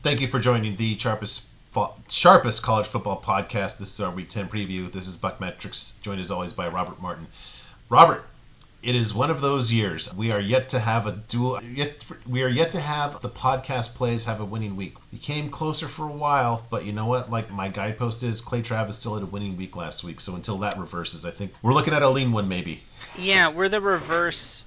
Thank you for joining the Sharpest College Football Podcast. This is our Week 10 preview. This is BuckMetrics, joined as always by Robert Martin. Robert, it is one of those years. We are yet to have we are yet to have the podcast plays have a winning week. We came closer for a while, but you know what? Like my guidepost is, Clay Travis still had a winning week last week. So until that reverses, I think we're looking at a lean one maybe. Yeah, we're the reverse.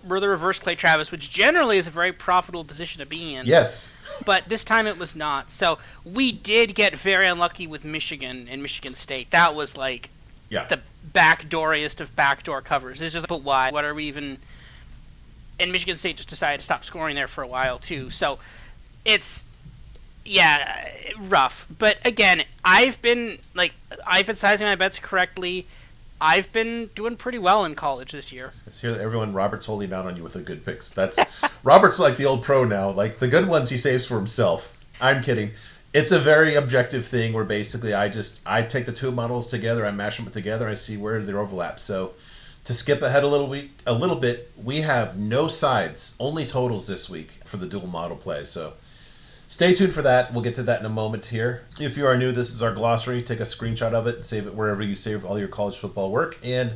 We're the reverse Clay Travis, which generally is a very profitable position to be in. Yes. But this time it was not. So we did get very unlucky with Michigan and Michigan State. That was like the backdooriest of backdoor covers. It's just, but why? What are we even? And Michigan State just decided to stop scoring there for a while too. So it's rough. But again, I've been sizing my bets correctly. I've been doing pretty well in college this year. Let's hear that everyone. Robert's holding out on you with the good picks. That's Robert's like the old pro now. Like the good ones he saves for himself. I'm kidding. It's a very objective thing where basically I take the two models together, I mash them together, I see where they overlap. So to skip ahead a little bit, we have no sides, only totals this week for the dual model play. So stay tuned for that. We'll get to that in a moment here. If you are new, this is our glossary. Take a screenshot of it and save it wherever you save all your college football work. And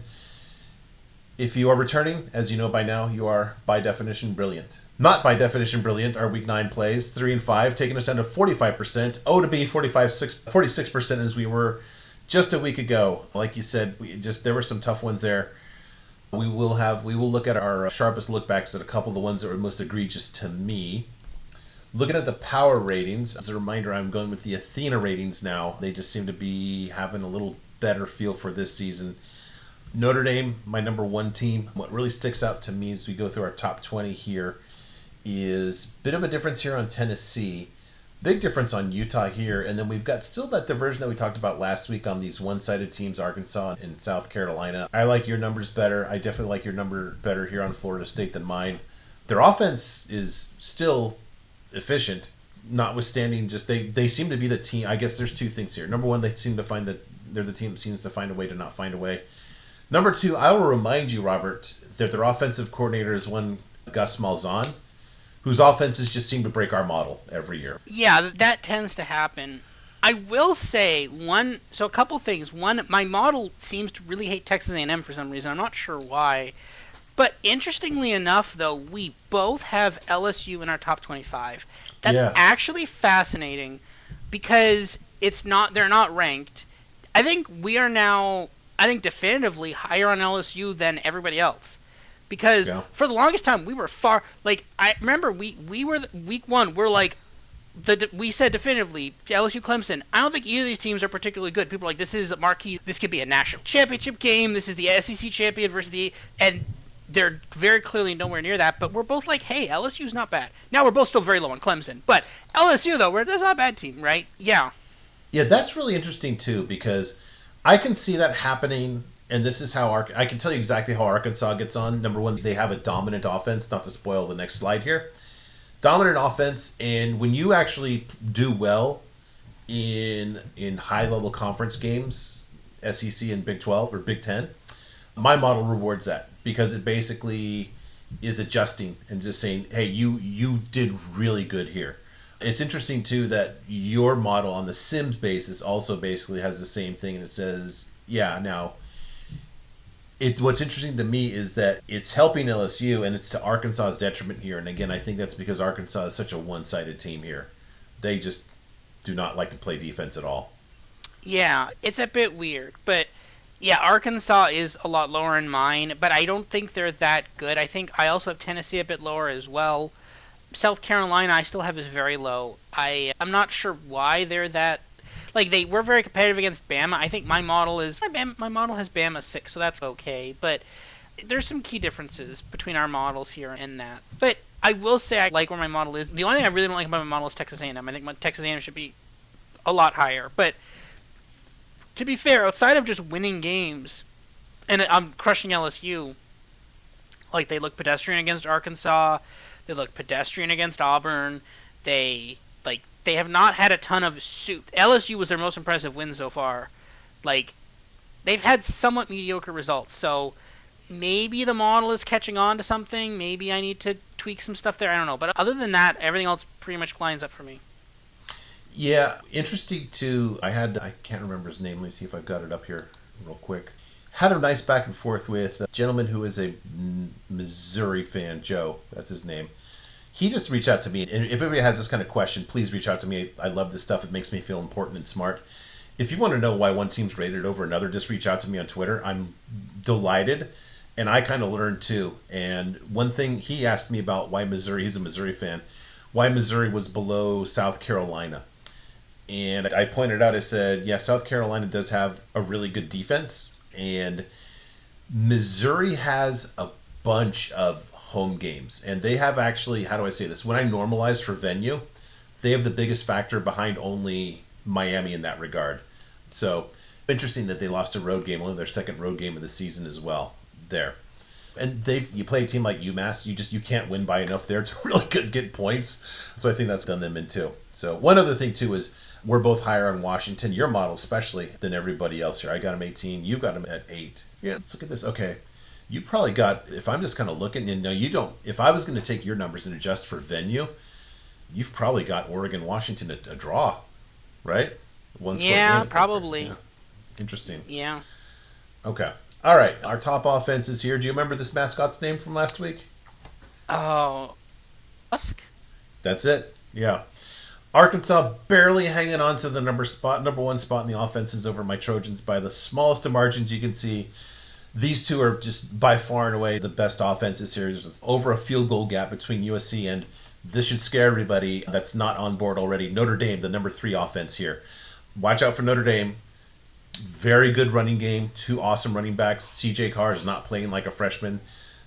if you are returning, as you know by now, you are by definition brilliant. Not by definition brilliant. Our week 9 plays, 3 and 5, taking us down to 45%. O to B, 46% as we were just a week ago. Like you said, there were some tough ones there. We will look at our sharpest look backs at a couple of the ones that were most egregious to me. Looking at the power ratings, as a reminder, I'm going with the Athena ratings now. They just seem to be having a little better feel for this season. Notre Dame, my number one team. What really sticks out to me as we go through our top 20 here is a bit of a difference here on Tennessee. Big difference on Utah here. And then we've got still that diversion that we talked about last week on these one-sided teams, Arkansas and South Carolina. I like your numbers better. I definitely like your number better here on Florida State than mine. Their offense is still efficient, notwithstanding just they seem to be the team. I guess there's two things here. Number one, they seem to find that they're the team that seems to find a way to not find a way. Number two, I will remind you, Robert, that their offensive coordinator is one Gus Malzahn, whose offenses just seem to break our model every year. Yeah, that tends to happen. I will say a couple things. One, my model seems to really hate Texas A&M for some reason. I'm not sure why. But interestingly enough, though, we both have LSU in our top 25. That's actually fascinating because they're not ranked. I think we are now, definitively higher on LSU than everybody else. Because for the longest time, we were far, I remember we were, week 1, we're like, we said definitively, LSU Clemson, I don't think either of these teams are particularly good. People are like, this is a marquee, this could be a national championship game, this is the SEC champion versus and they're very clearly nowhere near that, but we're both like, hey, LSU's not bad. Now we're both still very low on Clemson, but LSU, though, that's not a bad team, right? Yeah. Yeah, that's really interesting, too, because I can see that happening, and this is how I can tell you exactly how Arkansas gets on. Number one, they have a dominant offense, not to spoil the next slide here. Dominant offense, and when you actually do well in high-level conference games, SEC and Big 12 or Big 10, my model rewards that because it basically is adjusting and just saying, hey, you did really good here. It's interesting, too, that your model on the Sims basis also basically has the same thing, and it says, now, what's interesting to me is that it's helping LSU, and it's to Arkansas's detriment here. And again, I think that's because Arkansas is such a one-sided team here. They just do not like to play defense at all. Yeah, it's a bit weird, but yeah, Arkansas is a lot lower in mine, but I don't think they're that good. I think I also have Tennessee a bit lower as well. South Carolina I still have as very low. I'm not sure why they're that. They were very competitive against Bama. I think my model has Bama 6, so that's okay. But there's some key differences between our models here and that. But I will say I like where my model is. The only thing I really don't like about my model is Texas A&M. I think my Texas A&M should be a lot higher. But to be fair, outside of just winning games, and I'm crushing LSU, they look pedestrian against Arkansas, they look pedestrian against Auburn, they have not had a ton of suit. LSU was their most impressive win so far. They've had somewhat mediocre results, so maybe the model is catching on to something, maybe I need to tweak some stuff there, I don't know. But other than that, everything else pretty much lines up for me. Yeah, interesting too. I can't remember his name. Let me see if I've got it up here real quick. Had a nice back and forth with a gentleman who is a Missouri fan, Joe. That's his name. He just reached out to me. And if anybody has this kind of question, please reach out to me. I love this stuff. It makes me feel important and smart. If you want to know why one team's rated over another, just reach out to me on Twitter. I'm delighted. And I kind of learned too. And one thing he asked me about why Missouri, he's a Missouri fan, why Missouri was below South Carolina. And I pointed out, I said, yeah, South Carolina does have a really good defense. And Missouri has a bunch of home games. And they have actually, how do I say this? When I normalize for venue, they have the biggest factor behind only Miami in that regard. So interesting that they lost a road game, only their second road game of the season as well there. And you play a team like UMass, you can't win by enough there to really get points. So I think that's done them in too. So one other thing too is we're both higher on Washington, your model especially, than everybody else here. I got them 18, you got them at 8. Yeah, let's look at this. Okay. You've probably got, if I'm just kind of looking, and no, you don't, if I was going to take your numbers and adjust for venue, you've probably got Oregon, Washington a draw, right? One score Yeah, game. probably. Yeah. Interesting. Yeah. Okay. All right. Our top offenses here. Do you remember this mascot's name from last week? Oh, Husk. That's it. Yeah. Arkansas barely hanging on to the number one spot in the offenses over my Trojans by the smallest of margins you can see. These two are just by far and away the best offenses here. There's over a field goal gap between USC and this should scare everybody that's not on board already. Notre Dame, the number 3 offense here. Watch out for Notre Dame. Very good running game. 2 awesome running backs. CJ Carr is not playing like a freshman.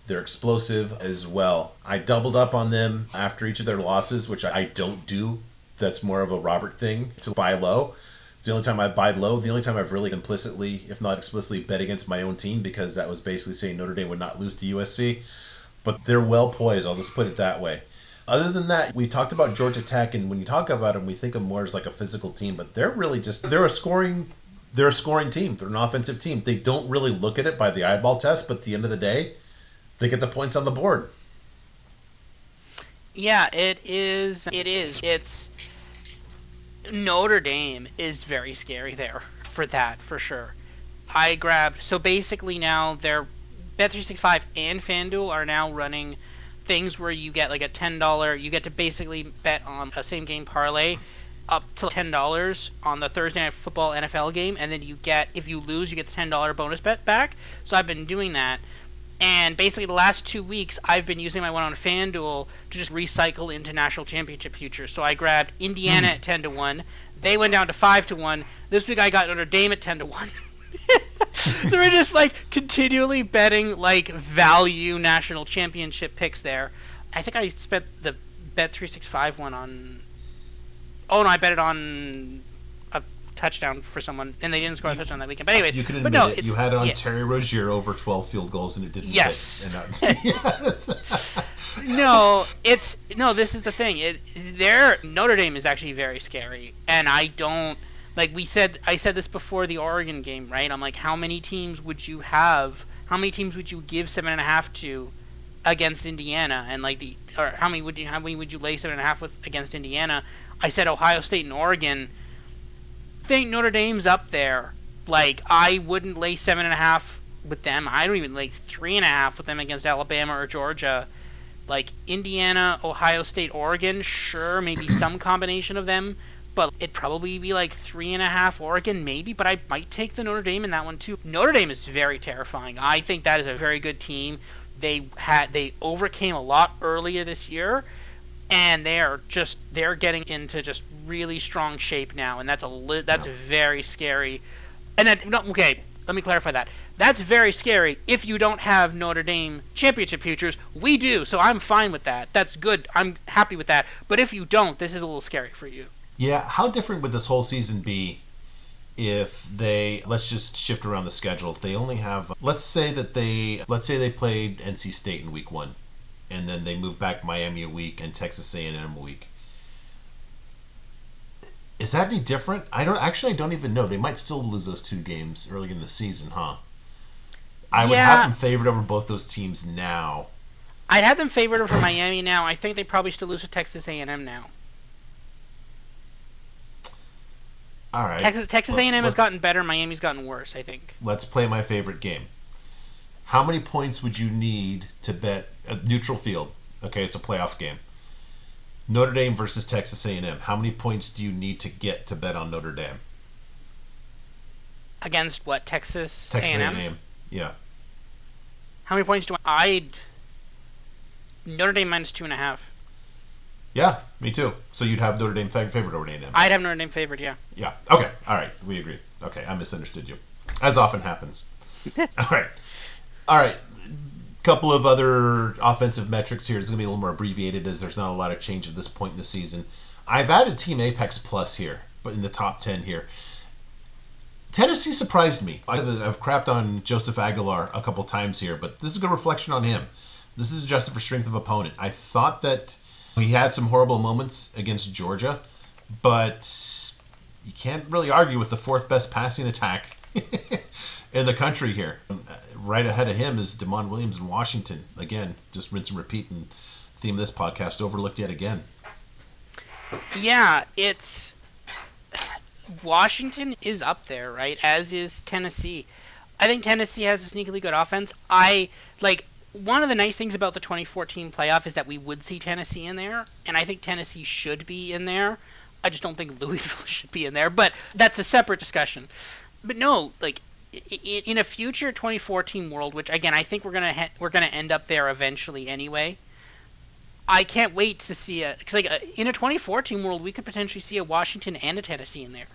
They're explosive as well. I doubled up on them after each of their losses, which I don't do. That's more of a Robert thing to buy low. It's the only time I buy low. The only time I've really implicitly, if not explicitly, bet against my own team because that was basically saying Notre Dame would not lose to USC. But they're well poised. I'll just put it that way. Other than that, we talked about Georgia Tech, and when you talk about them, we think of more as like a physical team, but they're really just they're a scoring team. They're an offensive team. They don't really look at it by the eyeball test, but at the end of the day, they get the points on the board. Yeah, it is. It is. It's Notre Dame is very scary there for that, for sure. I grabbed, so basically now their Bet365 and FanDuel are now running things where you get like a $10, you get to basically bet on a same game parlay up to $10 on the Thursday Night Football NFL game, and then you get, if you lose, you get the $10 bonus bet back. So I've been doing that. And basically the last 2 weeks, I've been using my one on FanDuel to just recycle into national championship futures. So I grabbed Indiana at 10-1. They went down to 5-1. This week I got Notre Dame at 10-1. So we're just like continually betting like value national championship picks there. I think I spent the Bet365 one on. Oh no, I bet it on a touchdown for someone, and they didn't score a touchdown that weekend. But anyways, You can but admit no, it. You had it on Terry Rozier over 12 field goals, and it didn't yes. hit. And No, this is the thing. Notre Dame is actually very scary, and I don't like I said this before the Oregon game, right? I'm like, how many teams would you have? How many teams would you give 7.5 to against Indiana? And like how many would you lay 7.5 with against Indiana? I said Ohio State and Oregon. I think Notre Dame's up there. Like, I wouldn't lay 7.5 with them. I don't even lay 3.5 with them against Alabama or Georgia. Like, Indiana, Ohio State, Oregon, sure, maybe some combination of them, but it'd probably be like 3.5 Oregon, maybe, but I might take the Notre Dame in that one too. Notre Dame is very terrifying. I think that is a very good team. They overcame a lot earlier this year, and they're getting into just really strong shape now, and that's very scary. And okay, let me clarify that. That's very scary if you don't have Notre Dame championship futures. We do, so I'm fine with that. That's good. I'm happy with that. But if you don't, this is a little scary for you. Yeah, how different would this whole season be if let's just shift around the schedule. If they only have, let's say they played NC State in week 1, and then they move back Miami a week and Texas A&M a week. Is that any different? I don't even know. They might still lose those 2 games early in the season, huh? I would have them favored over both those teams now. I'd have them favored over Miami now. I think they probably still lose to Texas A&M now. All right. Texas A&M has gotten better. Miami's gotten worse, I think. Let's play my favorite game. How many points would you need to bet a neutral field? Okay, it's a playoff game. Notre Dame versus Texas A&M. How many points do you need to get to bet on Notre Dame? Against what, Texas Texas A&M? A&M. Yeah. How many points do I'd Notre Dame minus 2.5. Yeah, me too. So you'd have Notre Dame favorite over A&M. I'd have Notre Dame favored, yeah. Yeah. Okay. All right. We agree. Okay. I misunderstood you, as often happens. All right. All right. Couple of other offensive metrics here. It's going to be a little more abbreviated as there's not a lot of change at this point in the season. I've added Team Apex Plus here, but in the top 10 here. Tennessee surprised me. I've crapped on Joseph Aguilar a couple times here, but this is a good reflection on him. This is adjusted for strength of opponent. I thought that he had some horrible moments against Georgia, but you can't really argue with the fourth best passing attack in the country here. Right ahead of him is DeMond Williams in Washington. Again, just rinse and repeat, and theme of this podcast, overlooked yet again. Yeah, it's... Washington is up there, right? As is Tennessee. I think Tennessee has a sneakily good offense. One of the nice things about the 2014 playoff is that we would see Tennessee in there, and I think Tennessee should be in there. I just don't think Louisville should be in there, but that's a separate discussion. But no, in a future 2014 world, which again I think we're gonna end up there eventually anyway. I can't wait to see in a 2014 world we could potentially see a Washington and a Tennessee in there.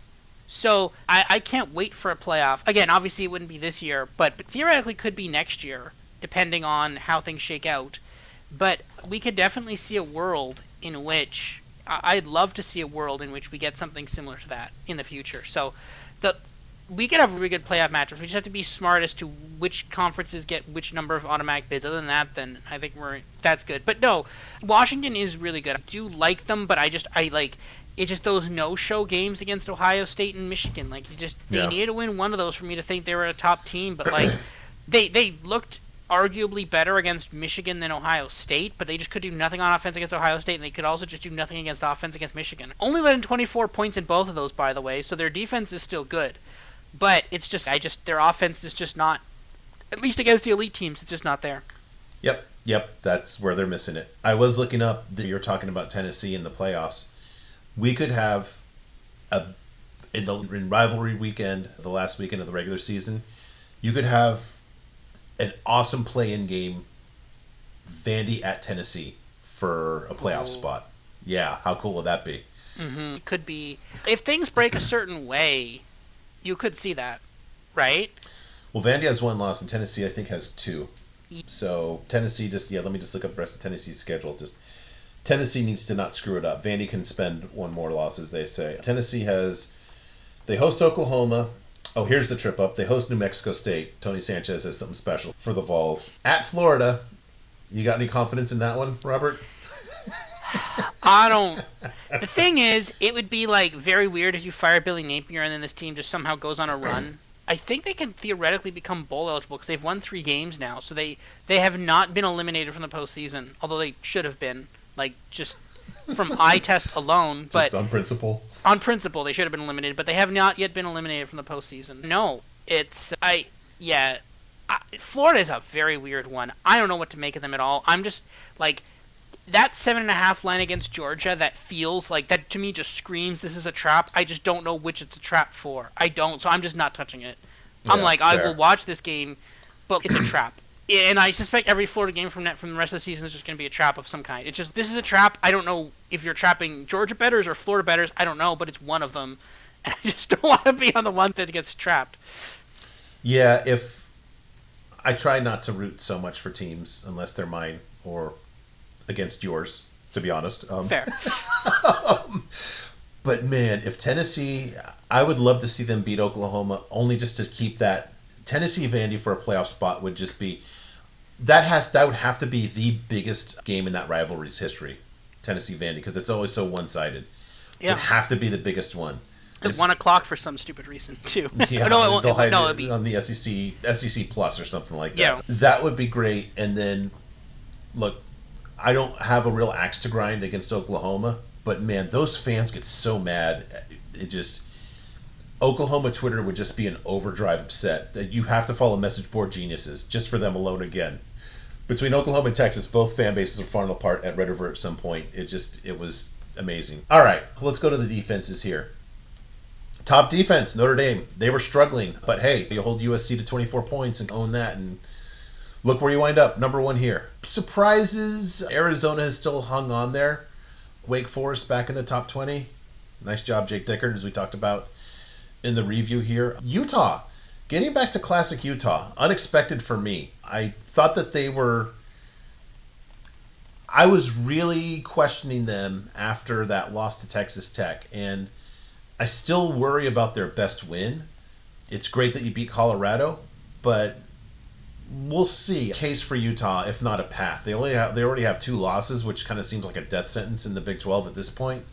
So I can't wait for a playoff. Again, obviously it wouldn't be this year, but theoretically could be next year, depending on how things shake out. But we could definitely see a world in which I'd love to see a world in which we get something similar to that in the future. So we could have really good playoff matchups. We just have to be smart as to which conferences get which number of automatic bids. Other than that, then I think that's good. But no, Washington is really good. I do like them, but it's just those no-show games against Ohio State and Michigan. They needed to win one of those for me to think they were a top team. But they looked arguably better against Michigan than Ohio State, but they just could do nothing on offense against Ohio State, and they could also just do nothing against offense against Michigan. Only let in 24 points in both of those, by the way, so their defense is still good. But it's just, their offense is just not, at least against the elite teams, it's just not there. Yep, that's where they're missing it. I was looking up that you're talking about Tennessee in the playoffs. We could have in rivalry weekend, the last weekend of the regular season, you could have an awesome play-in game, Vandy at Tennessee for a playoff spot. Yeah, how cool would that be? Mm-hmm. It could be. If things break a certain way, you could see that, right? Well, Vandy has one loss, and Tennessee, I think, has two. So Tennessee let me just look up the rest of Tennessee's schedule. Tennessee needs to not screw it up. Vandy can spend one more loss, as they say. Tennessee they host Oklahoma. Oh, here's the trip up. They host New Mexico State. Tony Sanchez has something special for the Vols. At Florida. You got any confidence in that one, Robert? I don't. The thing is, it would be very weird if you fire Billy Napier and then this team just somehow goes on a run. I think they can theoretically become bowl eligible because they've won 3 games now, so they have not been eliminated from the postseason, although they should have been, just from eye test alone. But on principle. On principle, they should have been eliminated, but they have not yet been eliminated from the postseason. No, Florida is a very weird one. I don't know what to make of them at all. I'm just that 7.5 line against Georgia, that feels that to me just screams this is a trap. I just don't know which it's a trap for. I don't, so I'm just not touching it. Yeah, I will watch this game, but it's a trap. And I suspect every Florida game from the rest of the season is just going to be a trap of some kind. It's just, this is a trap. I don't know if you're trapping Georgia bettors or Florida bettors. I don't know, but it's one of them. And I just don't want to be on the one that gets trapped. Yeah, if I try not to root so much for teams unless they're mine or against yours, to be honest. Fair. But man, if Tennessee, I would love to see them beat Oklahoma only just to keep that. Tennessee Vandy for a playoff spot would just be, that would have to be the biggest game in that rivalry's history, Tennessee Vandy, because it's always so one-sided. Yeah. Would have to be the biggest one. At 1 o'clock for some stupid reason too. Yeah, they'll hide it on the SEC Plus or something like that. Yeah. That would be great. And then, look, I don't have a real axe to grind against Oklahoma, but man, those fans get so mad. Oklahoma Twitter would just be an overdrive upset. That you have to follow message board geniuses just for them alone again. Between Oklahoma and Texas, both fan bases have fallen apart at Red River at some point. It was amazing. All right, let's go to the defenses here. Top defense, Notre Dame. They were struggling, but hey, you hold USC to 24 points and own that, and look where you wind up. Number one here. Surprises, Arizona has still hung on there. Wake Forest back in the top 20. Nice job, Jake Dickert, as we talked about in the review here. Utah, getting back to classic Utah, unexpected for me. I thought that they were... I was really questioning them after that loss to Texas Tech, and I still worry about their best win. It's great that you beat Colorado, but we'll see. Case for Utah, if not a path. They already have 2 losses, which kind of seems like a death sentence in the Big 12 at this point.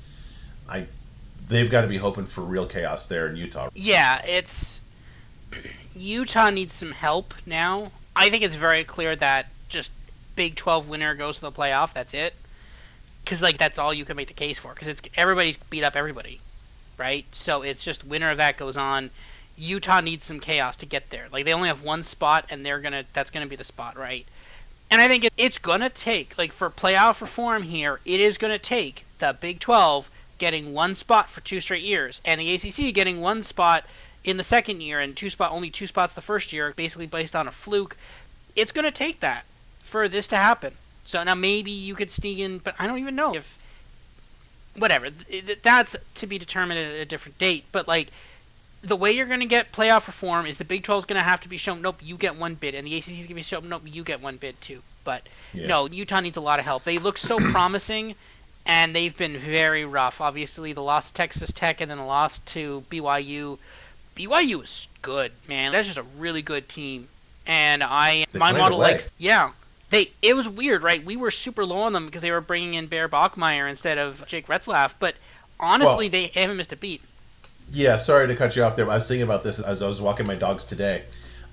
They've got to be hoping for real chaos there in Utah. Yeah, Utah needs some help now. I think it's very clear that just Big 12 winner goes to the playoff. That's it. Because that's all you can make the case for. Because everybody's beat up everybody, right? So it's just winner of that goes on. Utah needs some chaos to get there. They only have 1 spot, and that's gonna be the spot, right? And I think it's gonna take for playoff reform here. It is gonna take the Big 12 getting 1 spot for 2 straight years, and the ACC getting 1 spot in the second year and only 2 spots the first year, basically based on a fluke. It's gonna take that for this to happen. So now maybe you could sneak in, but I don't even know if whatever. That's to be determined at a different date. But the way you're going to get playoff reform is the Big 12 is going to have to be shown, nope, you get 1 bid, and the ACC is going to be shown, nope, you get 1 bid too. But no, Utah needs a lot of help. They look so promising, and they've been very rough. Obviously, the loss to Texas Tech and then the loss to BYU. BYU is good, man. That's just a really good team, and my model likes. Yeah, it was weird, right? We were super low on them because they were bringing in Bear Bachmeier instead of Jake Retzlaff, but honestly, they haven't missed a beat. Yeah, sorry to cut you off there, but I was thinking about this as I was walking my dogs today.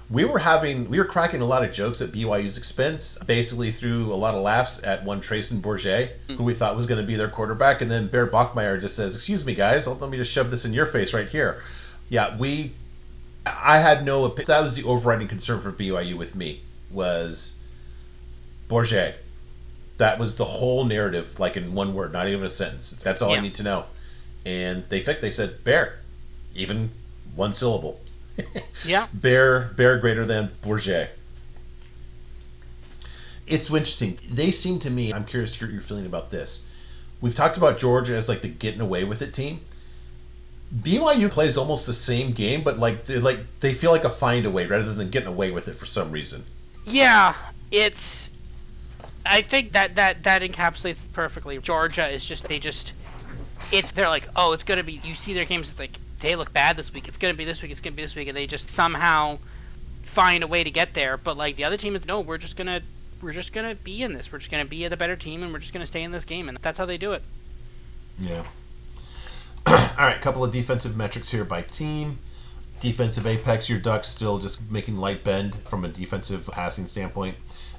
We were cracking a lot of jokes at BYU's expense, basically threw a lot of laughs at one Trayson Bourget, who we thought was going to be their quarterback, and then Bear Bachmeier just says, "Excuse me, guys, let me just shove this in your face right here." Yeah, I had no opinion. That was the overriding concern for BYU with me, was Bourget. That was the whole narrative, in one word, not even a sentence. That's all I need to know. And they said, Bear. Even 1 syllable. Yeah. Bear greater than Bourget. It's interesting. They seem to me, I'm curious to hear your feeling about this. We've talked about Georgia as the getting away with it team. BYU plays almost the same game, but they feel like a find away rather than getting away with it for some reason. Yeah, I think that encapsulates it perfectly. Georgia is they're oh, it's gonna be. You see their games, it's they look bad this week. It's gonna be this week. It's gonna be this week, and they just somehow find a way to get there. But the other team is no. We're just gonna be in this. We're just gonna be the better team, and we're just gonna stay in this game, and that's how they do it. Yeah. All right, a couple of defensive metrics here by team. Defensive apex, your Ducks still just making light bend from a defensive passing standpoint.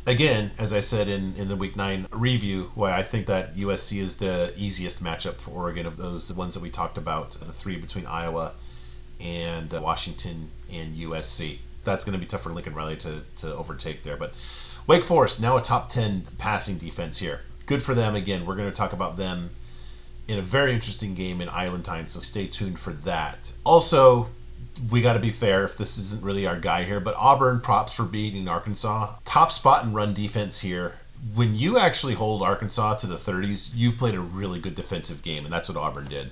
Again, as I said in the Week 9 review, why I think that USC is the easiest matchup for Oregon of those ones that we talked about, the 3 between Iowa and Washington and USC. That's going to be tough for Lincoln Riley to overtake there. But Wake Forest, now a top 10 passing defense here. Good for them. Again, we're going to talk about them in a very interesting game in Island Time, so stay tuned for that. Also, we got to be fair if this isn't really our guy here, but Auburn, props for beating Arkansas. Top spot in run defense here. When you actually hold Arkansas to the 30s, you've played a really good defensive game, and that's what Auburn did.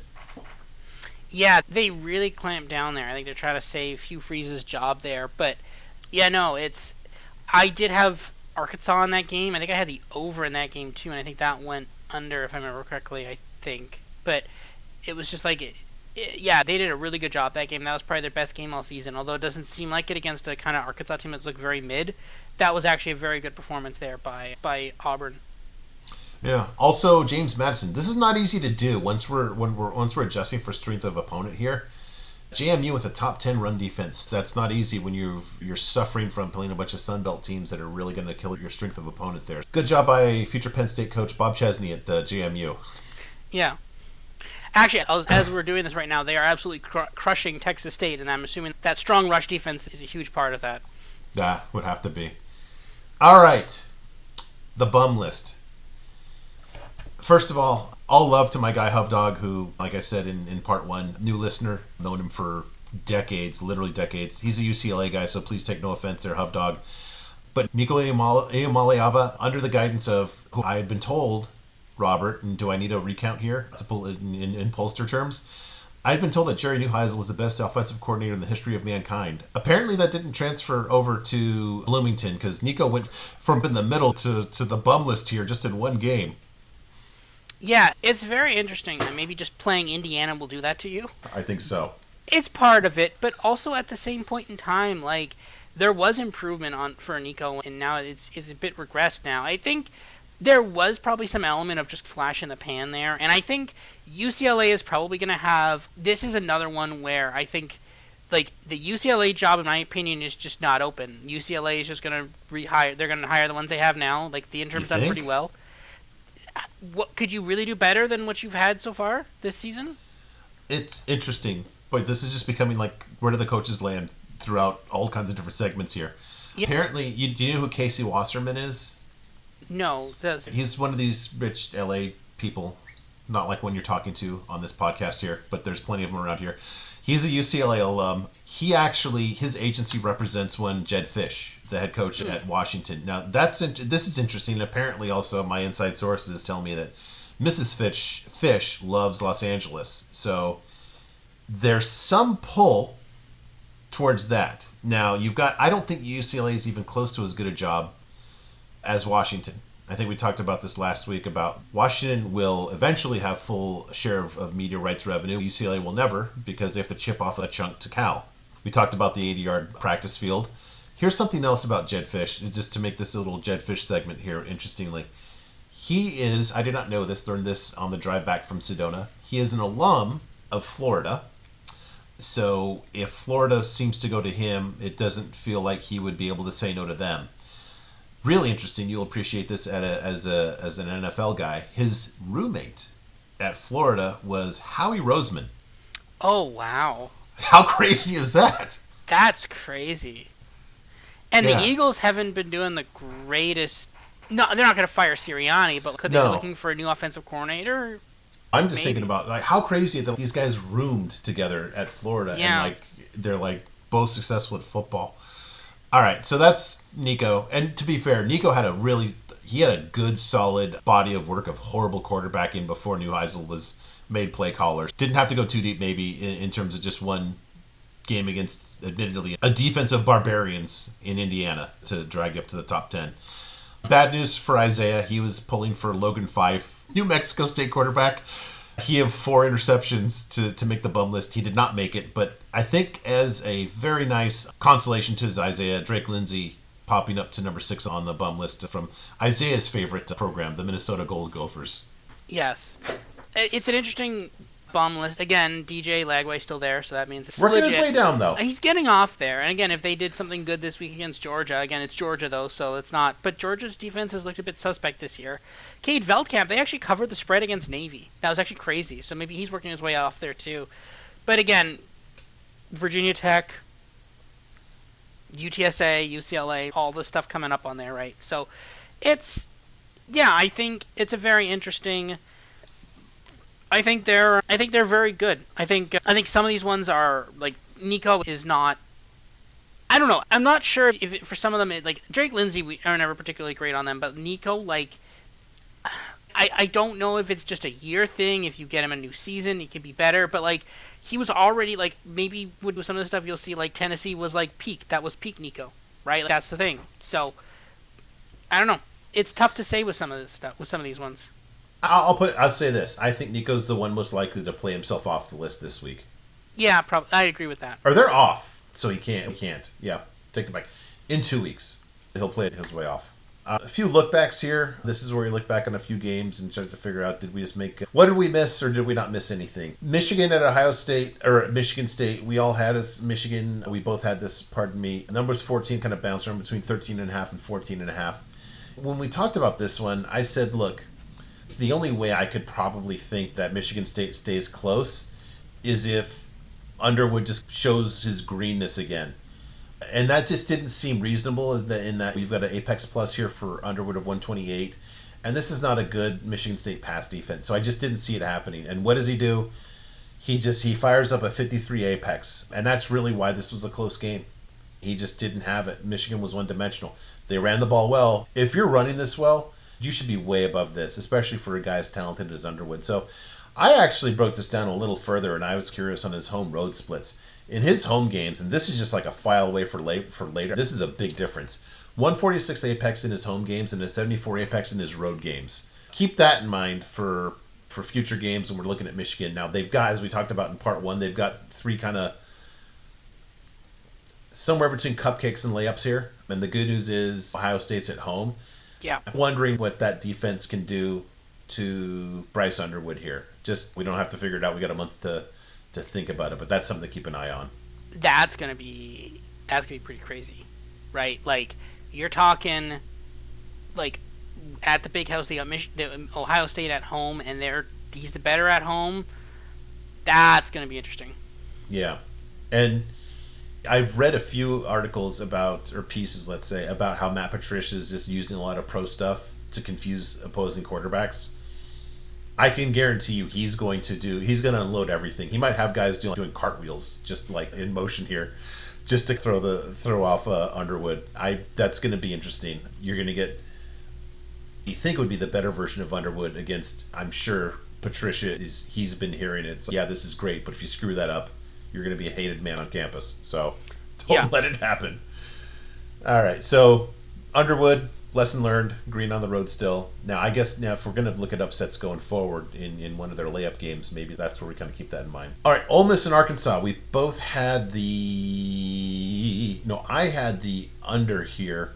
Yeah, they really clamped down there. I think they're trying to save Hugh Freeze's job there. But, yeah, no, I did have Arkansas in that game. I think I had the over in that game, too, and I think that went under, if I remember correctly, I think. But it was just yeah, they did a really good job that game. That was probably their best game all season, although it doesn't seem like it against a kind of Arkansas team that's looked very mid. That was actually a very good performance there by Auburn. Yeah. Also, James Madison. This is not easy to do once we're adjusting for strength of opponent here. JMU with a top 10 run defense. That's not easy when you're suffering from playing a bunch of Sun Belt teams that are really going to kill your strength of opponent there. Good job by future Penn State coach Bob Chesney at JMU. Yeah. Actually, as we're doing this right now, they are absolutely crushing Texas State, and I'm assuming that strong rush defense is a huge part of that. That would have to be. All right. The bum list. First of all love to my guy Hovdog, who, like I said in part one, new listener, known him for decades, literally decades. He's a UCLA guy, so please take no offense there, Hovdog. But Nico Iamaleava, under the guidance of who I had been told, Robert, and do I need a recount here to pull in pollster terms? I'd been told that Jerry Neuheisel was the best offensive coordinator in the history of mankind. Apparently that didn't transfer over to Bloomington, because Nico went from in the middle to the bum list here just in one game. Yeah, it's very interesting. Maybe just playing Indiana will do that to you. I think so. It's part of it, but also at the same point in time, like there was improvement on for Nico, and now it's a bit regressed now. I think there was probably some element of just flash in the pan there, and I think UCLA is probably going to have. This is another one where I think, like the UCLA job, in my opinion, is just not open. UCLA is just going to rehire. They're going to hire the ones they have now. Like the interim's done pretty well. What could you really do better than what you've had so far this season? It's interesting, but this is just becoming like, where do the coaches land throughout all kinds of different segments here? Yeah. Apparently, do you know who Casey Wasserman is? No. He's one of these rich LA people, not like one you're talking to on this podcast here, but there's plenty of them around here. He's a UCLA alum. His agency represents one Jedd Fisch, the head coach at Washington. Now, this is interesting. Apparently, also, my inside sources tell me that Mrs. Fisch loves Los Angeles. So there's some pull towards that. Now, I don't think UCLA is even close to as good a job as Washington. I think we talked about this last week about Washington will eventually have full share of media rights revenue. UCLA will never, because they have to chip off a chunk to Cal. We talked about the 80-yard practice field. Here's something else about Jedd Fisch, just to make this a little Jedd Fisch segment here, interestingly. He is, I did not know this, learned this on the drive back from Sedona. He is an alum of Florida. So if Florida seems to go to him, it doesn't feel like he would be able to say no to them. Really interesting. You'll appreciate this as an NFL guy. His roommate at Florida was Howie Roseman. Oh, wow. How crazy is that? That's crazy. And the Eagles haven't been doing the greatest. No, they're not going to fire Sirianni, but could they be looking for a new offensive coordinator? I'm just thinking about like how crazy that these guys roomed together at Florida, and like they're like both successful at football. All right, so that's Nico. And to be fair, Nico had a good, solid body of work of horrible quarterbacking before Neuheisel was made play caller. Didn't have to go too deep, maybe, in terms of just one game against, admittedly, a defense of barbarians in Indiana to drag up to the top 10. Bad news for Isaiah. He was pulling for Logan Fife, New Mexico State quarterback. He had 4 interceptions to make the bum list. He did not make it, but I think as a very nice consolation to his Isaiah, Drake Lindsay popping up to number 6 on the bum list from Isaiah's favorite program, the Minnesota Gold Gophers. Yes. It's an interesting bum list. Again, DJ Lagway's still there, so that means it's working legit. His way down, though. He's getting off there. And again, if they did something good this week against Georgia, again, it's Georgia, though, so it's not. But Georgia's defense has looked a bit suspect this year. Cade Veldkamp, they actually covered the spread against Navy. That was actually crazy, so maybe he's working his way off there, too. But again, Virginia Tech, UTSA, UCLA, all the stuff coming up on there, right? So it's, I think it's a very interesting. I think they're very good. I think some of these ones are like Nico is not. I don't know. I'm not sure if for some of them like Drake Lindsay we are never particularly great on them, but Nico like. I don't know if it's just a year thing. If you get him a new season, he could be better. But like he was already like maybe with some of the stuff you'll see like Tennessee was like peak. That was peak Nico, right? Like, that's the thing. So I don't know. It's tough to say with some of this stuff with some of these ones. I'll say this. I think Nico's the one most likely to play himself off the list this week. Yeah, probably. I agree with that. Or they're off, so he can't. Yeah, take the back. In 2 weeks, he'll play his way off. A few look backs here. This is where we look back on a few games and start to figure out, what did we miss or did we not miss anything? Michigan at Ohio State, or Michigan State, we all had as Michigan. We both had this, pardon me. Numbers 14 kind of bounced around between 13.5 and 14.5. When we talked about this one, I said, look, The only way I could probably think that Michigan State stays close is if Underwood just shows his greenness again. And that just didn't seem reasonable in that we've got an Apex Plus here for Underwood of 128. And this is not a good Michigan State pass defense. So I just didn't see it happening. And what does he do? He fires up a 53 Apex. And that's really why this was a close game. He just didn't have it. Michigan was one-dimensional. They ran the ball well. If you're running this well, you should be way above this, especially for a guy as talented as Underwood. So I actually broke this down a little further, and I was curious on his home-road splits. In his home games, and this is just like a file away for later, this is a big difference. 146 Apex in his home games and a 74 Apex in his road games. Keep that in mind for future games when we're looking at Michigan. Now, they've got, as we talked about in part one, they've got three kind of somewhere between cupcakes and layups here. And the good news is Ohio State's at home. Yeah. I'm wondering what that defense can do to Bryce Underwood here. Just, we don't have to figure it out. We got a month to think about it, but that's something to keep an eye on. That's gonna be pretty crazy, right? Like, you're talking, like, at the big house, they got the Ohio State at home, and he's the better at home. That's gonna be interesting. Yeah, and I've read a few articles about, or pieces, let's say, about how Matt Patricia is just using a lot of pro stuff to confuse opposing quarterbacks. I can guarantee you he's going to unload everything. He might have guys doing cartwheels just like in motion here, just to throw off Underwood. That's going to be interesting. You're going to get, you think would be the better version of Underwood against, I'm sure Patricia he's been hearing it. So, yeah, this is great, but if you screw that up, you're going to be a hated man on campus. So don't let it happen. All right, so Underwood, lesson learned, green on the road still. Now, I guess if we're going to look at upsets going forward in one of their layup games, maybe that's where we kind of keep that in mind. All right, Ole Miss and Arkansas. We both had I had the under here.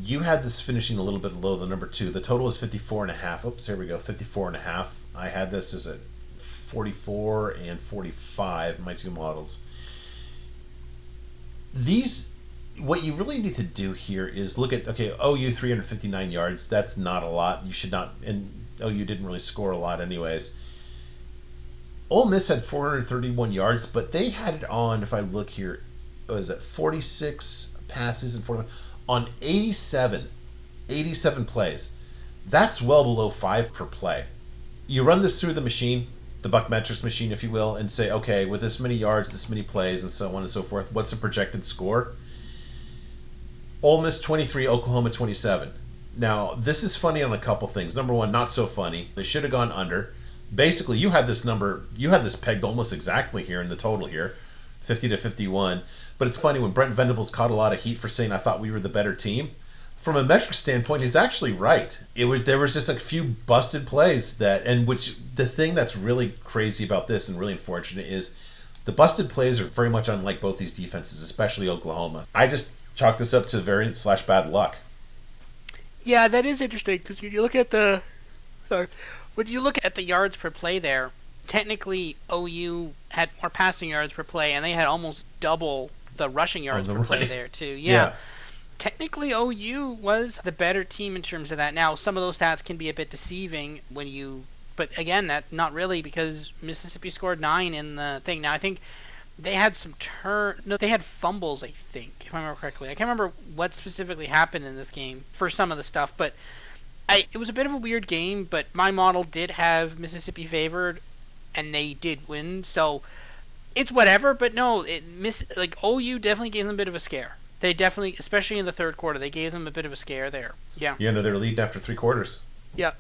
You had this finishing a little bit low, the number 2. The total is 54.5. Oops, here we go, 54.5. I had this as a 44 and 45, my two models. What you really need to do here is look at, OU 359 yards. That's not a lot. You should not, and OU didn't really score a lot anyways. Ole Miss had 431 yards, but they had it on, if I look here, was it 46 passes and 41 on 87 plays. That's well below 5 per play. You run this through the machine, the BuckMetrics machine, if you will, and say, okay, with this many yards, this many plays, and so on and so forth, what's the projected score? Ole Miss 23, Oklahoma 27. Now, this is funny on a couple things. Number one, not so funny. They should have gone under. Basically, you had this pegged almost exactly here in the total here, 50 to 51. But it's funny when Brent Venables caught a lot of heat for saying, I thought we were the better team. From a metric standpoint, he's actually right. There was just a few busted plays which the thing that's really crazy about this and really unfortunate is the busted plays are very much unlike both these defenses, especially Oklahoma. I just chalk this up to variance/bad luck. Yeah, that is interesting because when you look at the yards per play there, technically OU had more passing yards per play, and they had almost double the rushing yards per play there too. Yeah. Technically, OU was the better team in terms of that. Now, some of those stats can be a bit deceiving but again, that not really because Mississippi scored 9 in the thing. Now, I think they had they had fumbles, I think, if I remember correctly. I can't remember what specifically happened in this game for some of the stuff, but it was a bit of a weird game, but my model did have Mississippi favored, and they did win, so it's whatever, but no, OU definitely gave them a bit of a scare. They definitely, especially in the third quarter, they gave them a bit of a scare there. Yeah. Yeah, no, they were leading after 3 quarters. Yeah.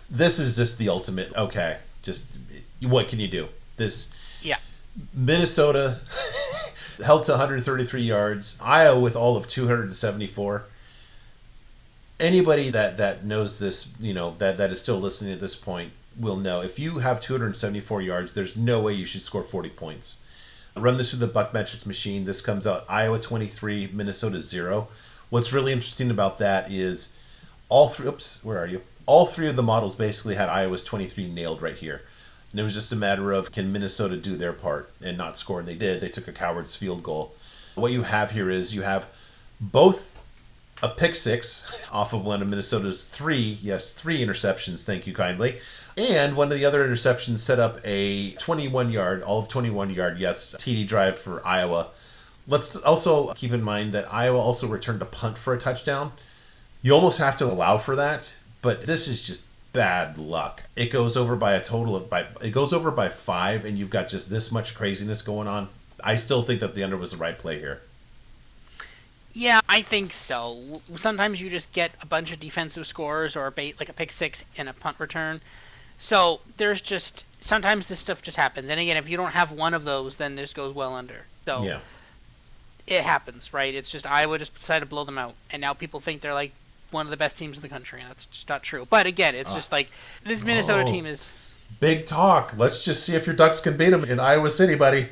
This is just the ultimate, what can you do? Yeah. Minnesota held to 133 yards. Iowa with all of 274. Anybody that knows this, that is still listening at this point will know if you have 274 yards, there's no way you should score 40 points. Run this through the BuckMetrics machine. This comes out Iowa 23, Minnesota 0. What's really interesting about that is all three of the models basically had Iowa's 23 nailed right here. And it was just a matter of, can Minnesota do their part and not score? And they did. They took a coward's field goal. What you have here is you have both a pick six off of one of Minnesota's three interceptions, thank you kindly. And one of the other interceptions set up a 21-yard, all of 21-yard, TD drive for Iowa. Let's also keep in mind that Iowa also returned a punt for a touchdown. You almost have to allow for that, but this is just bad luck. It goes over by it goes over by 5, and you've got just this much craziness going on. I still think that the under was the right play here. Yeah, I think so. Sometimes you just get a bunch of defensive scores or like a pick six and a punt return. So there's just sometimes this stuff just happens. And again, if you don't have one of those, then this goes well under. So Yeah. it happens, right? It's just Iowa just decided to blow them out, and now people think they're like one of the best teams in the country, and that's just not true. But again, it's just like this Minnesota team is. Big talk. Let's just see if your Ducks can beat them in Iowa City, buddy.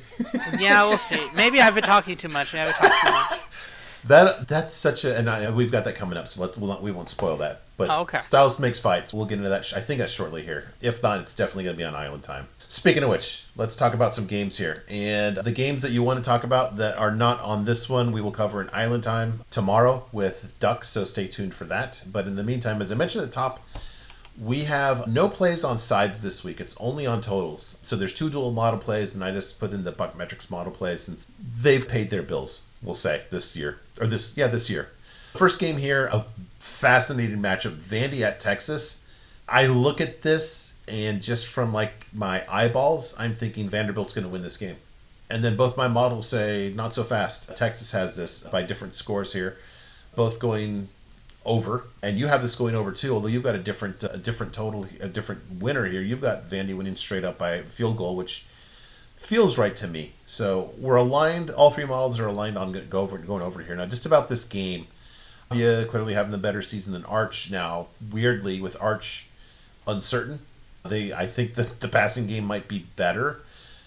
Yeah, we'll see. Maybe I've been talking too much. Maybe I've talked too much. That's such a, and we've got that coming up, so we won't spoil that. But okay. Styles makes fights. We'll get into that. I think that's shortly here. If not, it's definitely going to be on Island time. Speaking of which, let's talk about some games here. And the games that you want to talk about that are not on this one, we will cover in Island time tomorrow with Ducks, so stay tuned for that. But in the meantime, as I mentioned at the top, we have no plays on sides this week. It's only on totals. So there's 2 dual model plays, and I just put in the BuckMetrics model plays since they've paid their bills, we'll say, this year. This year. First game here, a fascinating matchup, Vandy at Texas. I look at this, and just from like my eyeballs, I'm thinking Vanderbilt's going to win this game. And then both my models say not so fast. Texas has this by different scores here, both going over, and you have this going over too. Although you've got a different total, a different winner here. You've got Vandy winning straight up by field goal, which feels right to me. So we're aligned. All 3 models are aligned on going over here. Now, just about this game, you clearly having the better season than Arch. Now, weirdly, with Arch uncertain, I think that the passing game might be better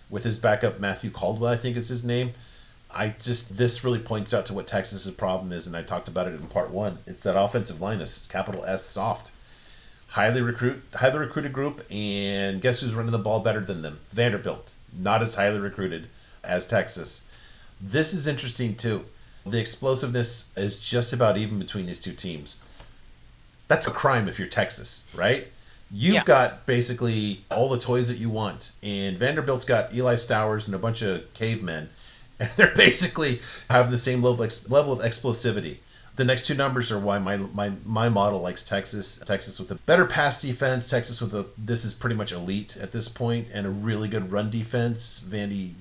with his backup Matthew Caldwell, I think is his name. This really points out to what Texas's problem is, and I talked about it in part 1. It's that offensive line is capital S soft. Highly recruited group, and guess who's running the ball better than them? Vanderbilt. Not as highly recruited as Texas. This is interesting too. The explosiveness is just about even between these two teams. That's a crime if you're Texas, right? You've got basically all the toys that you want, and Vanderbilt's got Eli Stowers and a bunch of cavemen, and they're basically having the same level of explosivity. The next 2 numbers are why my model likes Texas. Texas with a better pass defense. Texas this is pretty much elite at this point, and a really good run defense. Vandy,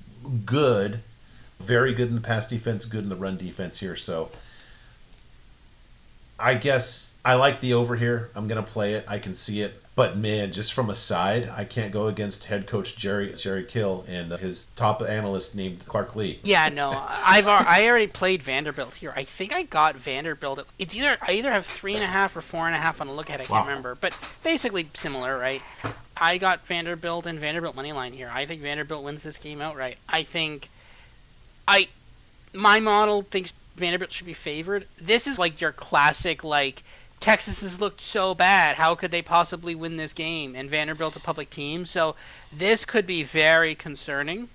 good, very good in the pass defense, good in the run defense here. So I guess I like the over here. I'm gonna play it. I can see it. But man, just from a side, I can't go against head coach Jerry Kill and his top analyst named Clark Lee. Yeah, no, I already played Vanderbilt here. I think I got Vanderbilt. It's I either have 3.5 or 4.5 on the look ahead. I can't remember, but basically similar, right? I got Vanderbilt and Vanderbilt money line here. I think Vanderbilt wins this game outright. My model thinks Vanderbilt should be favored. This is like your classic Texas has looked so bad. How could they possibly win this game? And Vanderbilt's a public team, so this could be very concerning.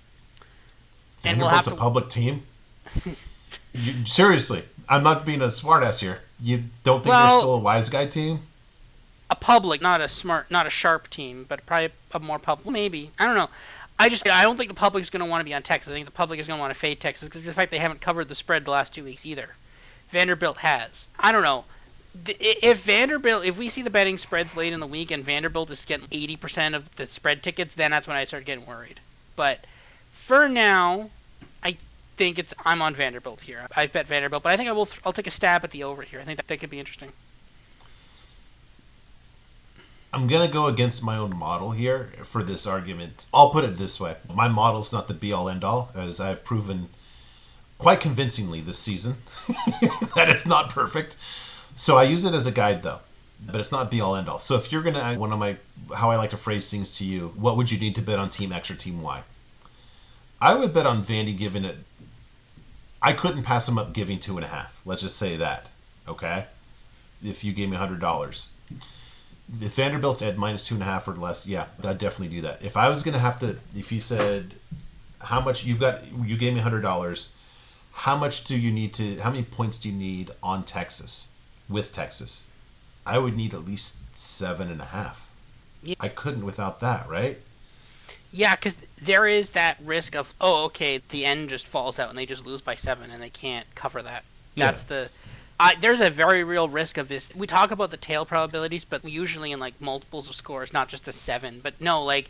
Vanderbilt's a public team? Seriously, I'm not being a smartass here. You don't think they're still a wise guy team? A public, not a sharp team, but probably a more public. Maybe. I don't know. I don't think the public's going to want to be on Texas. I think the public is going to want to fade Texas because of the fact they haven't covered the spread the last 2 weeks either. Vanderbilt has. I don't know. If we see the betting spreads late in the week and Vanderbilt is getting 80% of the spread tickets, then that's when I start getting worried. But for now, I think I'm on Vanderbilt here. I've bet Vanderbilt, but I think I'll take a stab at the over here. I think that could be interesting. I'm going to go against my own model here for this argument. I'll put it this way. My model's not the be-all, end-all, as I've proven quite convincingly this season that it's not perfect. So I use it as a guide, though, but it's not be-all, end-all. So if you're going to, how I like to phrase things to you, what would you need to bet on Team X or Team Y? I would bet on Vandy giving it, I couldn't pass them up giving 2.5. Let's just say that, okay? If you gave me $100. If Vanderbilt's at minus 2.5 or less, yeah, I'd definitely do that. If I was going to have to, if you said, how much you gave me $100, how many points do you need on Texas? with Texas. I would need at least 7.5. Yeah, I couldn't without that, right? yeah, because there is that risk of, oh, okay, the end just falls out and they just lose by 7 and they can't cover that. Yeah. That's the. There's a very real risk of this. We talk about the tail probabilities, but usually in like multiples of scores, not just a 7. But no, like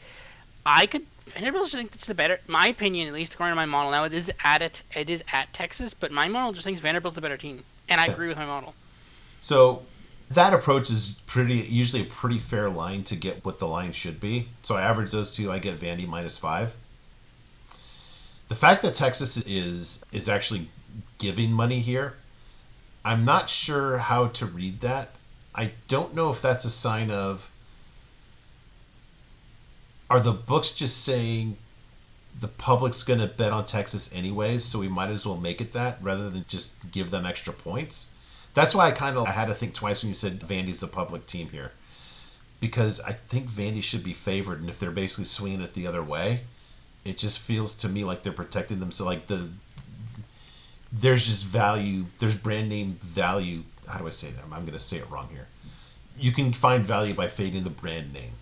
I could. Vanderbilt just think it's the better. My opinion, at least according to my model now, it is at Texas, but my model just thinks Vanderbilt's the better team, and I Yeah. agree with my model. So that approach is usually a pretty fair line to get what the line should be. So I average those two. I get Vandy -5. The fact that Texas is actually giving money here, I'm not sure how to read that. I don't know if that's a sign of, are the books just saying the public's going to bet on Texas anyways, so we might as well make it that rather than just give them extra points? That's why I had to think twice when you said Vandy's the public team here, because I think Vandy should be favored, and if they're basically swinging it the other way, it just feels to me like they're protecting them. So like there's just value, there's brand name value. How do I say that? I'm going to say it wrong here. You can find value by fading the brand name.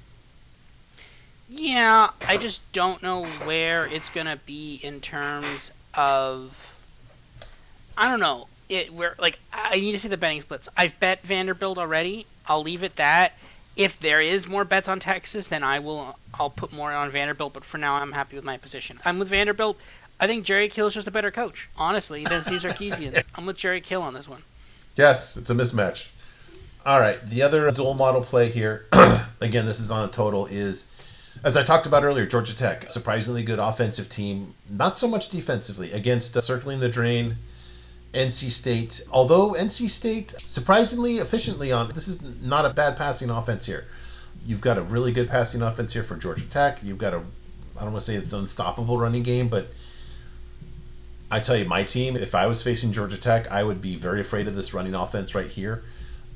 Yeah, I just don't know where it's gonna be in terms of. I don't know. Where like I need to see the betting splits. I've bet Vanderbilt already. I'll leave it that. If there is more bets on Texas, then I'll put more on Vanderbilt. But for now, I'm happy with my position. I'm with Vanderbilt. I think Jerry Kill is just a better coach, honestly, than Steve Sarkisian. I'm with Jerry Kill on this one. Yes, it's a mismatch. All right, the other dual model play here, again, this is on a total, is, as I talked about earlier, Georgia Tech, surprisingly good offensive team, not so much defensively, against circling the drain NC State. Although NC State, surprisingly efficiently this is not a bad passing offense here. You've got a really good passing offense here for Georgia Tech. You've got I don't want to say it's an unstoppable running game, but I tell you, my team, if I was facing Georgia Tech, I would be very afraid of this running offense right here.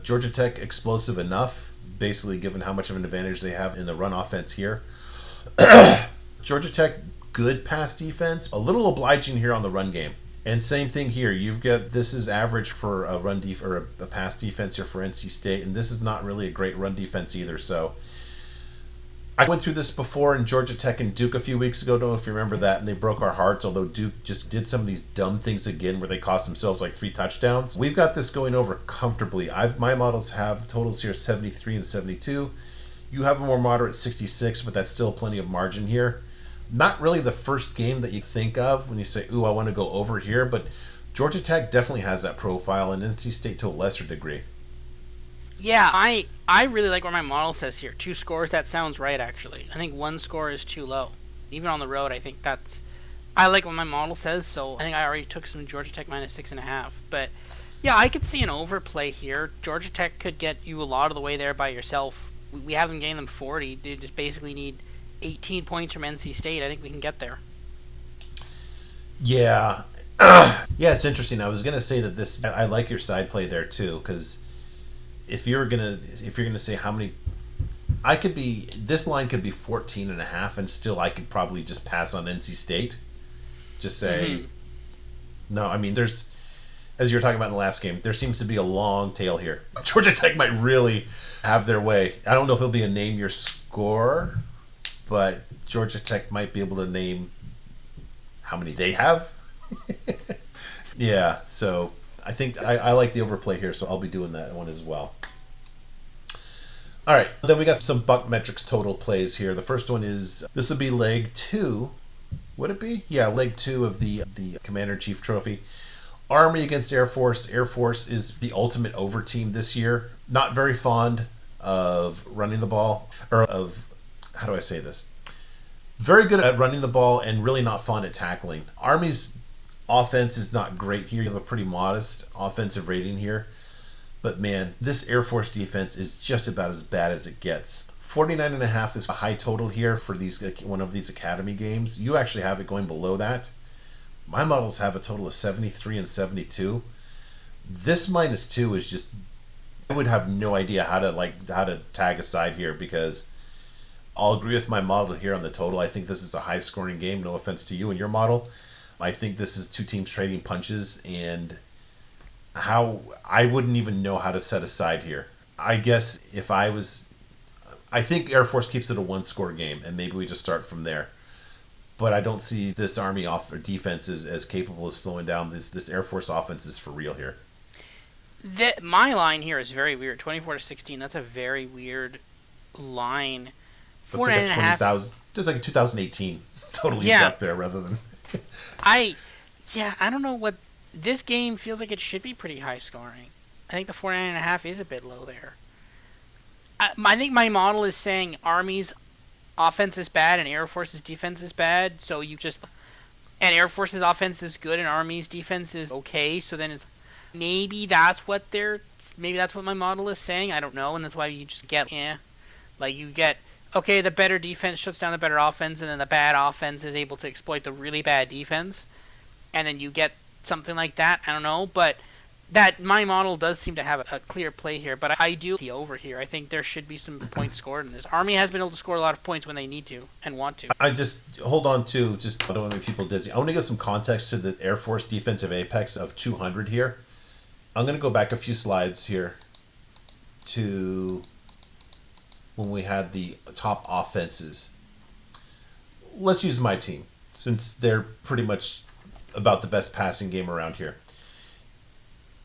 Georgia Tech explosive enough, basically given how much of an advantage they have in the run offense here. Georgia Tech, good pass defense, a little obliging here on the run game. And same thing here. This is average for a a pass defense here for NC State, and this is not really a great run defense either. So I went through this before in Georgia Tech and Duke a few weeks ago. Don't know if you remember that, and they broke our hearts. Although Duke just did some of these dumb things again, where they cost themselves like 3 touchdowns. We've got this going over comfortably. My models have totals here 73 and 72. You have a more moderate 66, but that's still plenty of margin here. Not really the first game that you think of when you say, ooh, I want to go over here, but Georgia Tech definitely has that profile, and NC State to a lesser degree. Yeah, I really like what my model says here. 2 scores, that sounds right, actually. I think 1 score is too low. Even on the road, I think that's... I like what my model says, so I think I already took some Georgia Tech -6.5. But, yeah, I could see an overplay here. Georgia Tech could get you a lot of the way there by yourself. We haven't gained them 40. They just basically need 18 points from NC State. I think we can get there. Yeah. Yeah, it's interesting. I was going to say that I like your side play there, too, because... If you're gonna say how many, this line could be 14.5, and still I could probably just pass on NC State. Just say, no. I mean, as you were talking about in the last game, there seems to be a long tail here. Georgia Tech might really have their way. I don't know if it'll be a name your score, but Georgia Tech might be able to name how many they have. Yeah, so I think I like the overplay here, so I'll be doing that one as well. All right, then we got some BuckMetrics total plays here. The first one is, this would be leg 2. Would it be? Yeah, leg 2 of the Commander-in-Chief Trophy. Army against Air Force. Air Force is the ultimate over team this year. Not very fond of running the ball, or how do I say this? Very good at running the ball and really not fond at tackling. Army's offense is not great here. You have a pretty modest offensive rating here. But man, this Air Force defense is just about as bad as it gets. 49.5 is a high total here for one of these academy games. You actually have it going below that. My models have a total of 73 and 72. This -2 is just, I would have no idea how to tag a side here, because I'll agree with my model here on the total. I think this is a high scoring game. No offense to you and your model. I think this is 2 teams trading punches, and how I wouldn't even know how to set a side here. I guess if I was, I think Air Force keeps it a one-score game, and maybe we just start from there. But I don't see this Army off or defense as capable of slowing down this Air Force offense is for real here. My line here is very weird. 24-16. That's a very weird line. That's Four like nine a and a half. 20,000. That's like a 2018 total you've Yeah, got there, rather than. I yeah, I don't know what this game feels like. It should be pretty high scoring. I think the 49.5 is a bit low there. I think my model is saying Army's offense is bad and Air Force's defense is bad. So you just and Air Force's offense is good and Army's defense is okay. So then it's maybe that's what my model is saying. I don't know, and that's why you just get like you get okay, the better defense shuts down the better offense, and then the bad offense is able to exploit the really bad defense, and then you get something like that. I don't know, but that my model does seem to have a clear play here. But I do the over here. I think there should be some points scored in this. Army has been able to score a lot of points when they need to and want to. I just hold on to just I don't want to make people dizzy. I want to give some context to the Air Force defensive apex of 200 here. I'm going to go back a few slides here to when we had the top offenses. Let's use my team since they're pretty much about the best passing game around here.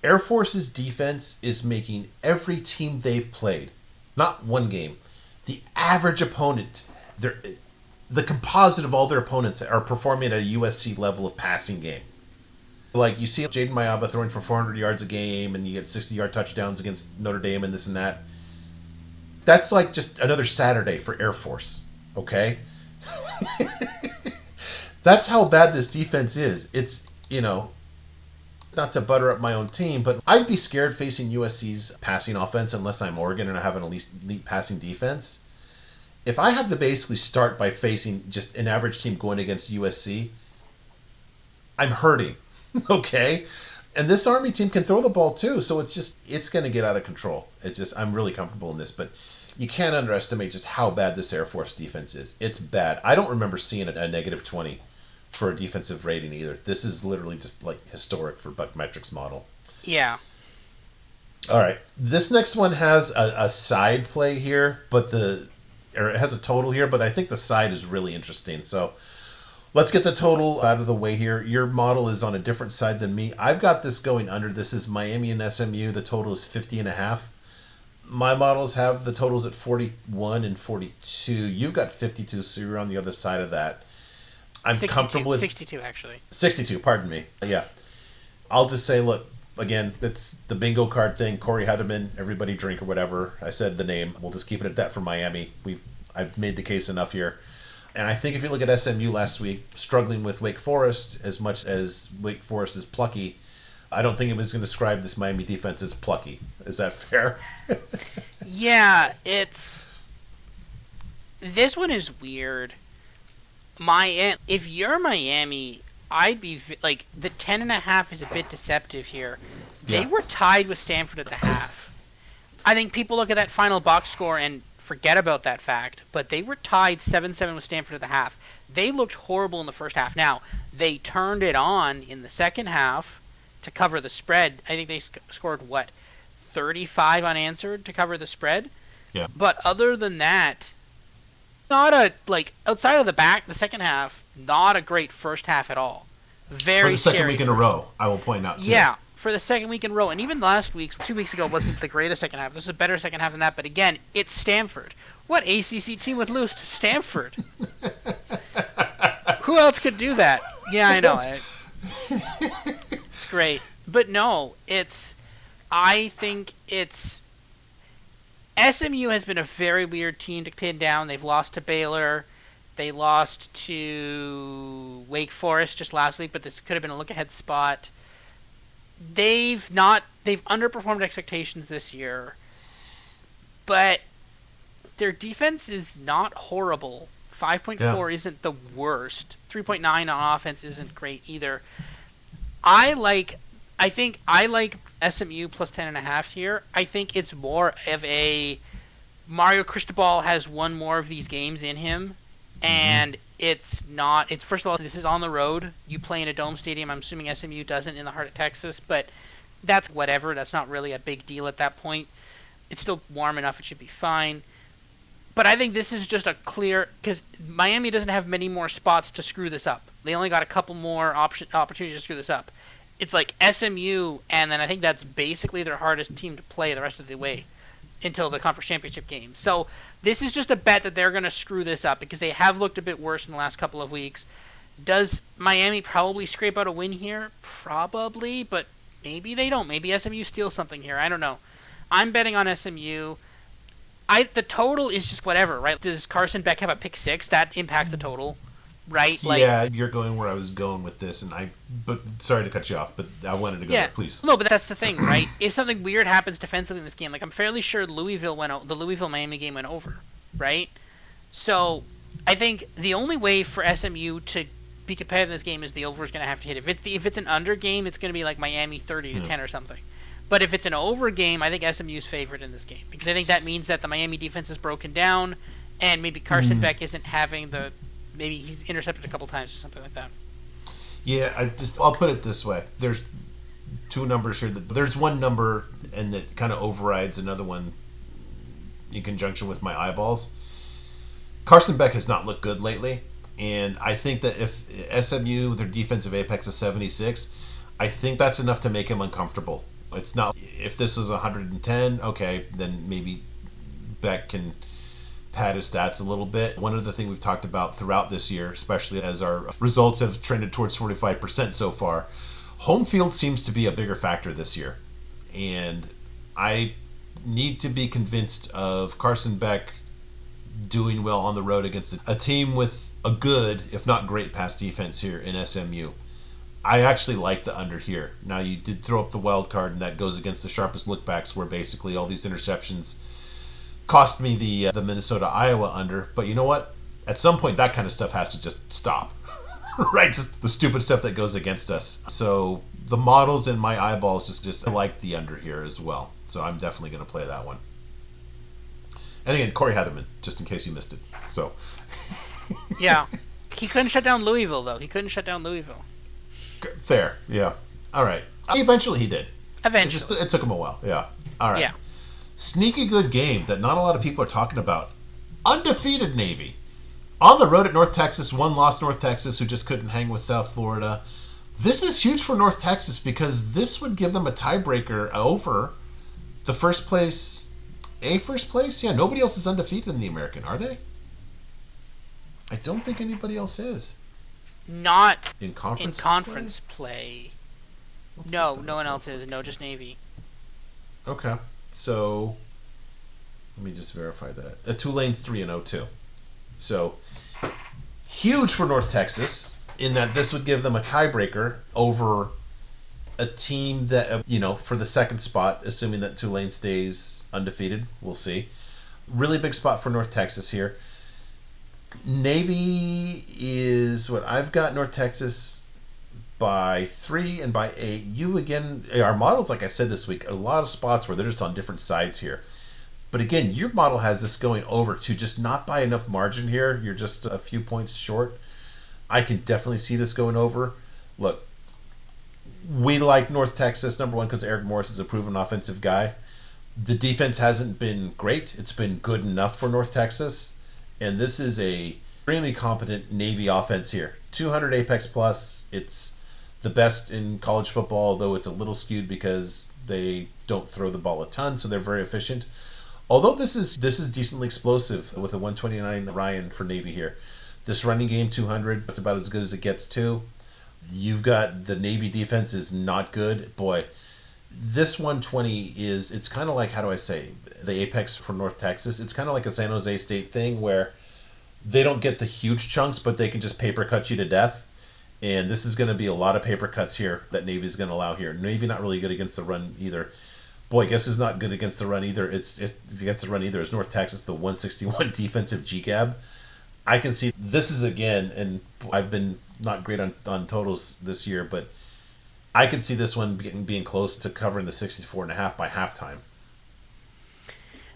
Air Force's defense is making every team they've played, not one game, the average opponent, the composite of all their opponents are performing at a USC level of passing game. Like you see Jaden Mayava throwing for 400 yards a game and you get 60-yard touchdowns against Notre Dame and this and that. That's like just another Saturday for Air Force, okay? That's how bad this defense is. It's, not to butter up my own team, but I'd be scared facing USC's passing offense unless I'm Oregon and I have an elite passing defense. If I have to basically start by facing just an average team going against USC, I'm hurting, okay? And this Army team can throw the ball too, so it's going to get out of control. I'm really comfortable in this, but you can't underestimate just how bad this Air Force defense is. It's bad. I don't remember seeing a negative 20 for a defensive rating either. This is literally just like historic for BuckMetrics model. Yeah. All right. This next one has a side play here, or it has a total here, but I think the side is really interesting. So let's get the total out of the way here. Your model is on a different side than me. I've got this going under. This is Miami and SMU. The total is 50.5. My models have the totals at 41 and 42. You've got 52, so you're on the other side of that. I'm 62, comfortable with 62 actually. 62. Pardon me. Yeah, I'll just say, look, again, it's the bingo card thing. Corey Heatherman, everybody drink or whatever. I said the name. We'll just keep it at that for Miami. I've made the case enough here. And I think if you look at SMU last week, struggling with Wake Forest as much as Wake Forest is plucky, I don't think it was going to describe this Miami defense as plucky. Is that fair? Yeah, this one is weird. If you're Miami, I'd be like the 10.5 is a bit deceptive here. They Yeah. were tied with Stanford at the half. I think people look at that final box score and forget about that fact, but they were tied 7-7 with Stanford at the half. They looked horrible in the first half. Now, they turned it on in the second half to cover the spread. I think they scored 35 unanswered to cover the spread. Yeah. But other than that, not outside of the second half, not a great first half at all. Very For the second scary. week in a row, I will point out too. Yeah, for the second week in a row, and even last week, 2 weeks ago, wasn't the greatest second half. This is a better second half than that. But again, it's Stanford. What ACC team would lose to Stanford? Who else could do that? Yeah, I know. It's great, but no, I think it's. SMU has been a very weird team to pin down. They've lost to Baylor. They lost to Wake Forest just last week, but this could have been a look-ahead spot. They've underperformed expectations this year, but their defense is not horrible. 5.4 isn't the worst. 3.9 on offense isn't great either. I think I like SMU plus 10.5 here. I think it's more of a Mario Cristobal has won more of these games in him, and it's first of all, this is on the road. You play in a dome stadium. I'm assuming SMU doesn't in the heart of Texas, but That's whatever. That's not really a big deal at that point. It's still warm enough. It should be fine. But I think this is just a clear because Miami doesn't have many more spots to screw this up. They only got a couple more opportunities to screw this up. It's like SMU, and then I think that's basically their hardest team to play the rest of the way until the conference championship game. So this is just a bet that they're going to screw this up because they have looked a bit worse in the last couple of weeks. Does Miami probably scrape out a win here? Probably, but maybe they don't. Maybe SMU steals something here. I don't know. I'm betting on SMU. The total is just whatever, right? Does Carson Beck have a pick six? That impacts the total, right? Yeah, you're going where I was going with this, but sorry to cut you off, but I wanted to go there, please. No, but that's the thing, right? If something weird happens defensively in this game, like I'm fairly sure the Louisville Miami game went over, right? So I think the only way for SMU to be competitive in this game is the over is going to have to hit. If it's an under game, it's going to be like Miami 30-10 or something. But if it's an over game, I think SMU's favored in this game because I think that means that the Miami defense is broken down, and maybe Carson Beck isn't having maybe he's intercepted a couple times or something like that. Yeah, I'll put it this way: there's two numbers here. There's one number, and that kind of overrides another one in conjunction with my eyeballs. Carson Beck has not looked good lately, and I think that if SMU their defensive apex is 76, I think that's enough to make him uncomfortable. It's not, if this is 110, okay, then maybe Beck can pad his stats a little bit. One other thing we've talked about throughout this year, especially as our results have trended towards 45% so far, home field seems to be a bigger factor this year. And I need to be convinced of Carson Beck doing well on the road against a team with a good, if not great, pass defense here in SMU. I actually like the under here. Now, you did throw up the wild card, and that goes against the Sharpest lookbacks, where basically all these interceptions cost me the Minnesota-Iowa under. But you know what? At some point, that kind of stuff has to just stop. Right? Just the stupid stuff that goes against us. So the models in my eyeballs just like the under here as well. So I'm definitely going to play that one. And again, Corey Heatherman, just in case you missed it. So. Yeah. He couldn't shut down Louisville, though. Fair, yeah. All right. Eventually he did. Eventually. It took him a while, yeah. All right. Yeah. Sneaky good game that not a lot of people are talking about. Undefeated Navy. On the road at North Texas, one lost North Texas who just couldn't hang with South Florida. This is huge for North Texas because this would give them a tiebreaker over the first place. First place? Yeah, nobody else is undefeated in the American, are they? I don't think anybody else is. Not in conference play. No, no one else is. No, just Navy. Okay, so let me just verify that. Tulane's 3-0 too. So huge for North Texas in that this would give them a tiebreaker over a team that for the second spot, assuming that Tulane stays undefeated. We'll see. Really big spot for North Texas here. Navy is what I've got North Texas by 3 and by 8. You again, our models, like I said this week, a lot of spots where they're just on different sides here. But again, your model has this going over to just not by enough margin here. You're just a few points short. I can definitely see this going over. Look, we like North Texas, number one, because Eric Morris is a proven offensive guy. The defense hasn't been great. It's been good enough for North Texas. And this is a extremely competent Navy offense here. 200 Apex plus. It's the best in college football, although it's a little skewed because they don't throw the ball a ton, so they're very efficient. Although this is decently explosive with a 129 Ryan for Navy here. This running game, 200, it's about as good as it gets too. You've got the Navy defense is not good. Boy, this 120 it's kind of like, how do I say, the apex for North Texas. It's kind of like a San Jose State thing where they don't get the huge chunks, but they can just paper cut you to death. And this is going to be a lot of paper cuts here that Navy's going to allow here. Navy not really good against the run either. Boy, guess who's not good against the run either? It's against the run either is North Texas, the 161 defensive GGAB. I can see this is again, and I've been not great on totals this year, but I can see this one being close to covering the 64.5 by halftime.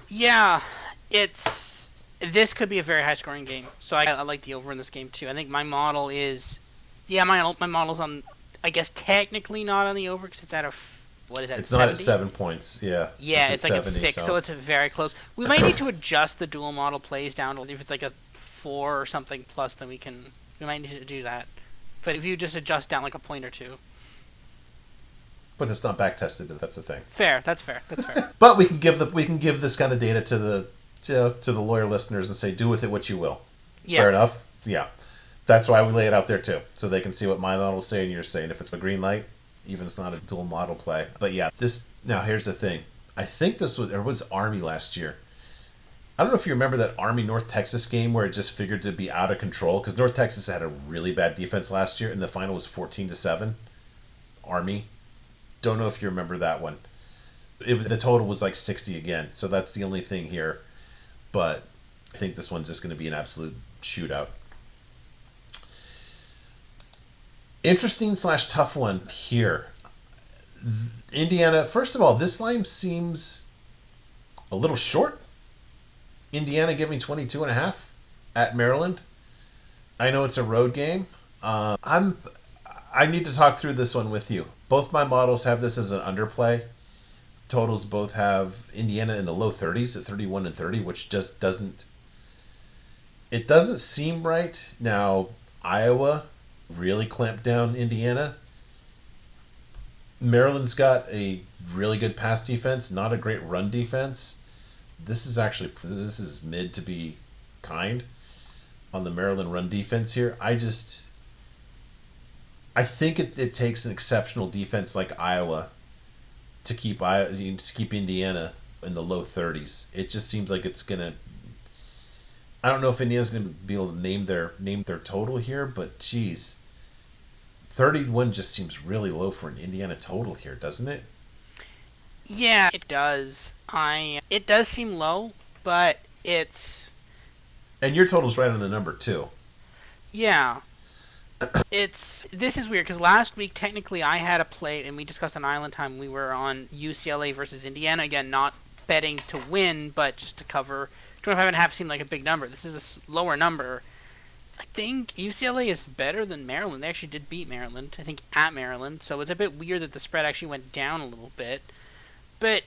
Yeah, this could be a very high scoring game. So I like the over in this game too. I think my model's on, I guess technically not on the over because it's at a What is that, It's not at 70? 7 points. Yeah, Yeah, it's at it's like at 70. 6, so So it's very close. We might need to adjust the dual model plays down. If it's like a 4 or something plus, then we might need to do that. But if you just adjust down like a point or two. but it's not back tested. That's the thing. Fair, that's fair, that's fair. But we can give this kind of data to the lawyer listeners and say, do with it what you will. Yeah. Fair enough. Yeah, that's why we lay it out there too, so they can see what my model's saying and you're saying. If it's a green light, even if it's not a dual model play. But yeah, this now here's the thing. I think there was Army last year. I don't know if you remember that Army North Texas game where it just figured to be out of control because North Texas had a really bad defense last year and the final was 14-7. Army. Don't know if you remember that one. The total was like 60 again, so that's the only thing here. But I think this one's just going to be an absolute shootout. Interesting / tough one here. Indiana, first of all, this line seems a little short. Indiana giving 22.5 at Maryland. I know it's a road game. I need to talk through this one with you. Both my models have this as an underplay. Totals both have Indiana in the low 30s at 31 and 30, which just doesn't seem right. Now, Iowa really clamped down Indiana. Maryland's got a really good pass defense, not a great run defense. This is mid to be kind on the Maryland run defense here. I think it takes an exceptional defense like Iowa to keep Indiana in the low 30s. It just seems like it's gonna. I don't know if Indiana's gonna be able to name their total here, but geez, 31 just seems really low for an Indiana total here, doesn't it? Yeah, it does. It does seem low, but it's And your total's right on the number too. yeah. This is weird because last week technically I had a play and we discussed on Island Time. We were on UCLA versus Indiana again, not betting to win, but just to cover. 25.5 seemed like a big number. This is a lower number. I think UCLA is better than Maryland. They actually did beat Maryland, I think, at Maryland. So it's a bit weird that the spread actually went down a little bit. But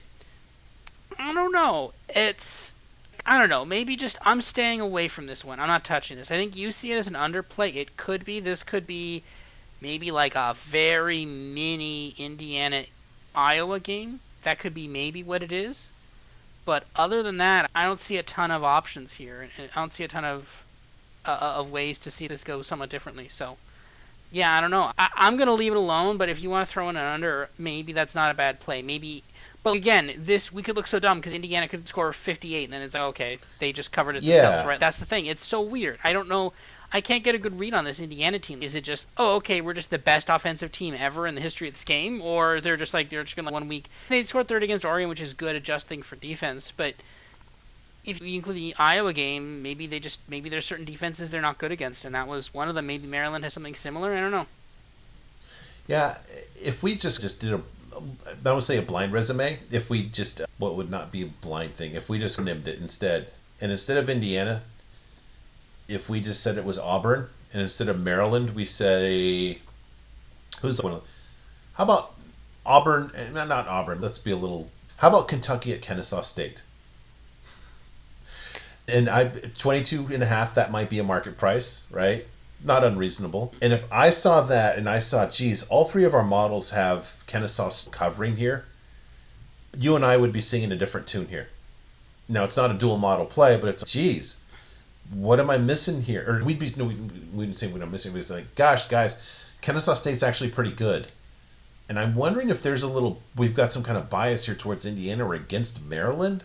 I don't know. I don't know. Maybe just I'm staying away from this one. I'm not touching this. I think you see it as an underplay. This could be maybe like a very mini Indiana Iowa game. That could be maybe what it is. But other than that, I don't see a ton of options here. I don't see a ton of ways to see this go somewhat differently. So yeah, I don't know. I'm gonna leave it alone. But if you want to throw in an under, maybe that's not a bad play. Maybe. But again, we could look so dumb because Indiana could score 58, and then it's like, okay, they just covered it themselves, right? That's the thing. It's so weird. I don't know. I can't get a good read on this Indiana team. Is it just, oh, okay, we're just the best offensive team ever in the history of this game, or they're just gonna 1 week. They scored 30 against Oregon, which is good adjusting for defense. But if you include the Iowa game, maybe there's certain defenses they're not good against, and that was one of them. Maybe Maryland has something similar. I don't know. Yeah, if we just did I would say a blind resume. If we just, what would not be a blind thing? If we just named it instead, and instead of Indiana, if we just said it was Auburn, and instead of Maryland, we say, how about Auburn? Not Auburn. Let's be a little. How about Kentucky at Kennesaw State? And 22.5. That might be a market price, right? Not unreasonable. And if I saw that and I saw, geez, all three of our models have Kennesaw covering here, you and I would be singing a different tune here. Now, it's not a dual model play, but it's, geez, what am I missing here? Or we didn't say what I'm missing. We'd say, like, gosh, guys, Kennesaw State's actually pretty good. And I'm wondering if we've got some kind of bias here towards Indiana or against Maryland.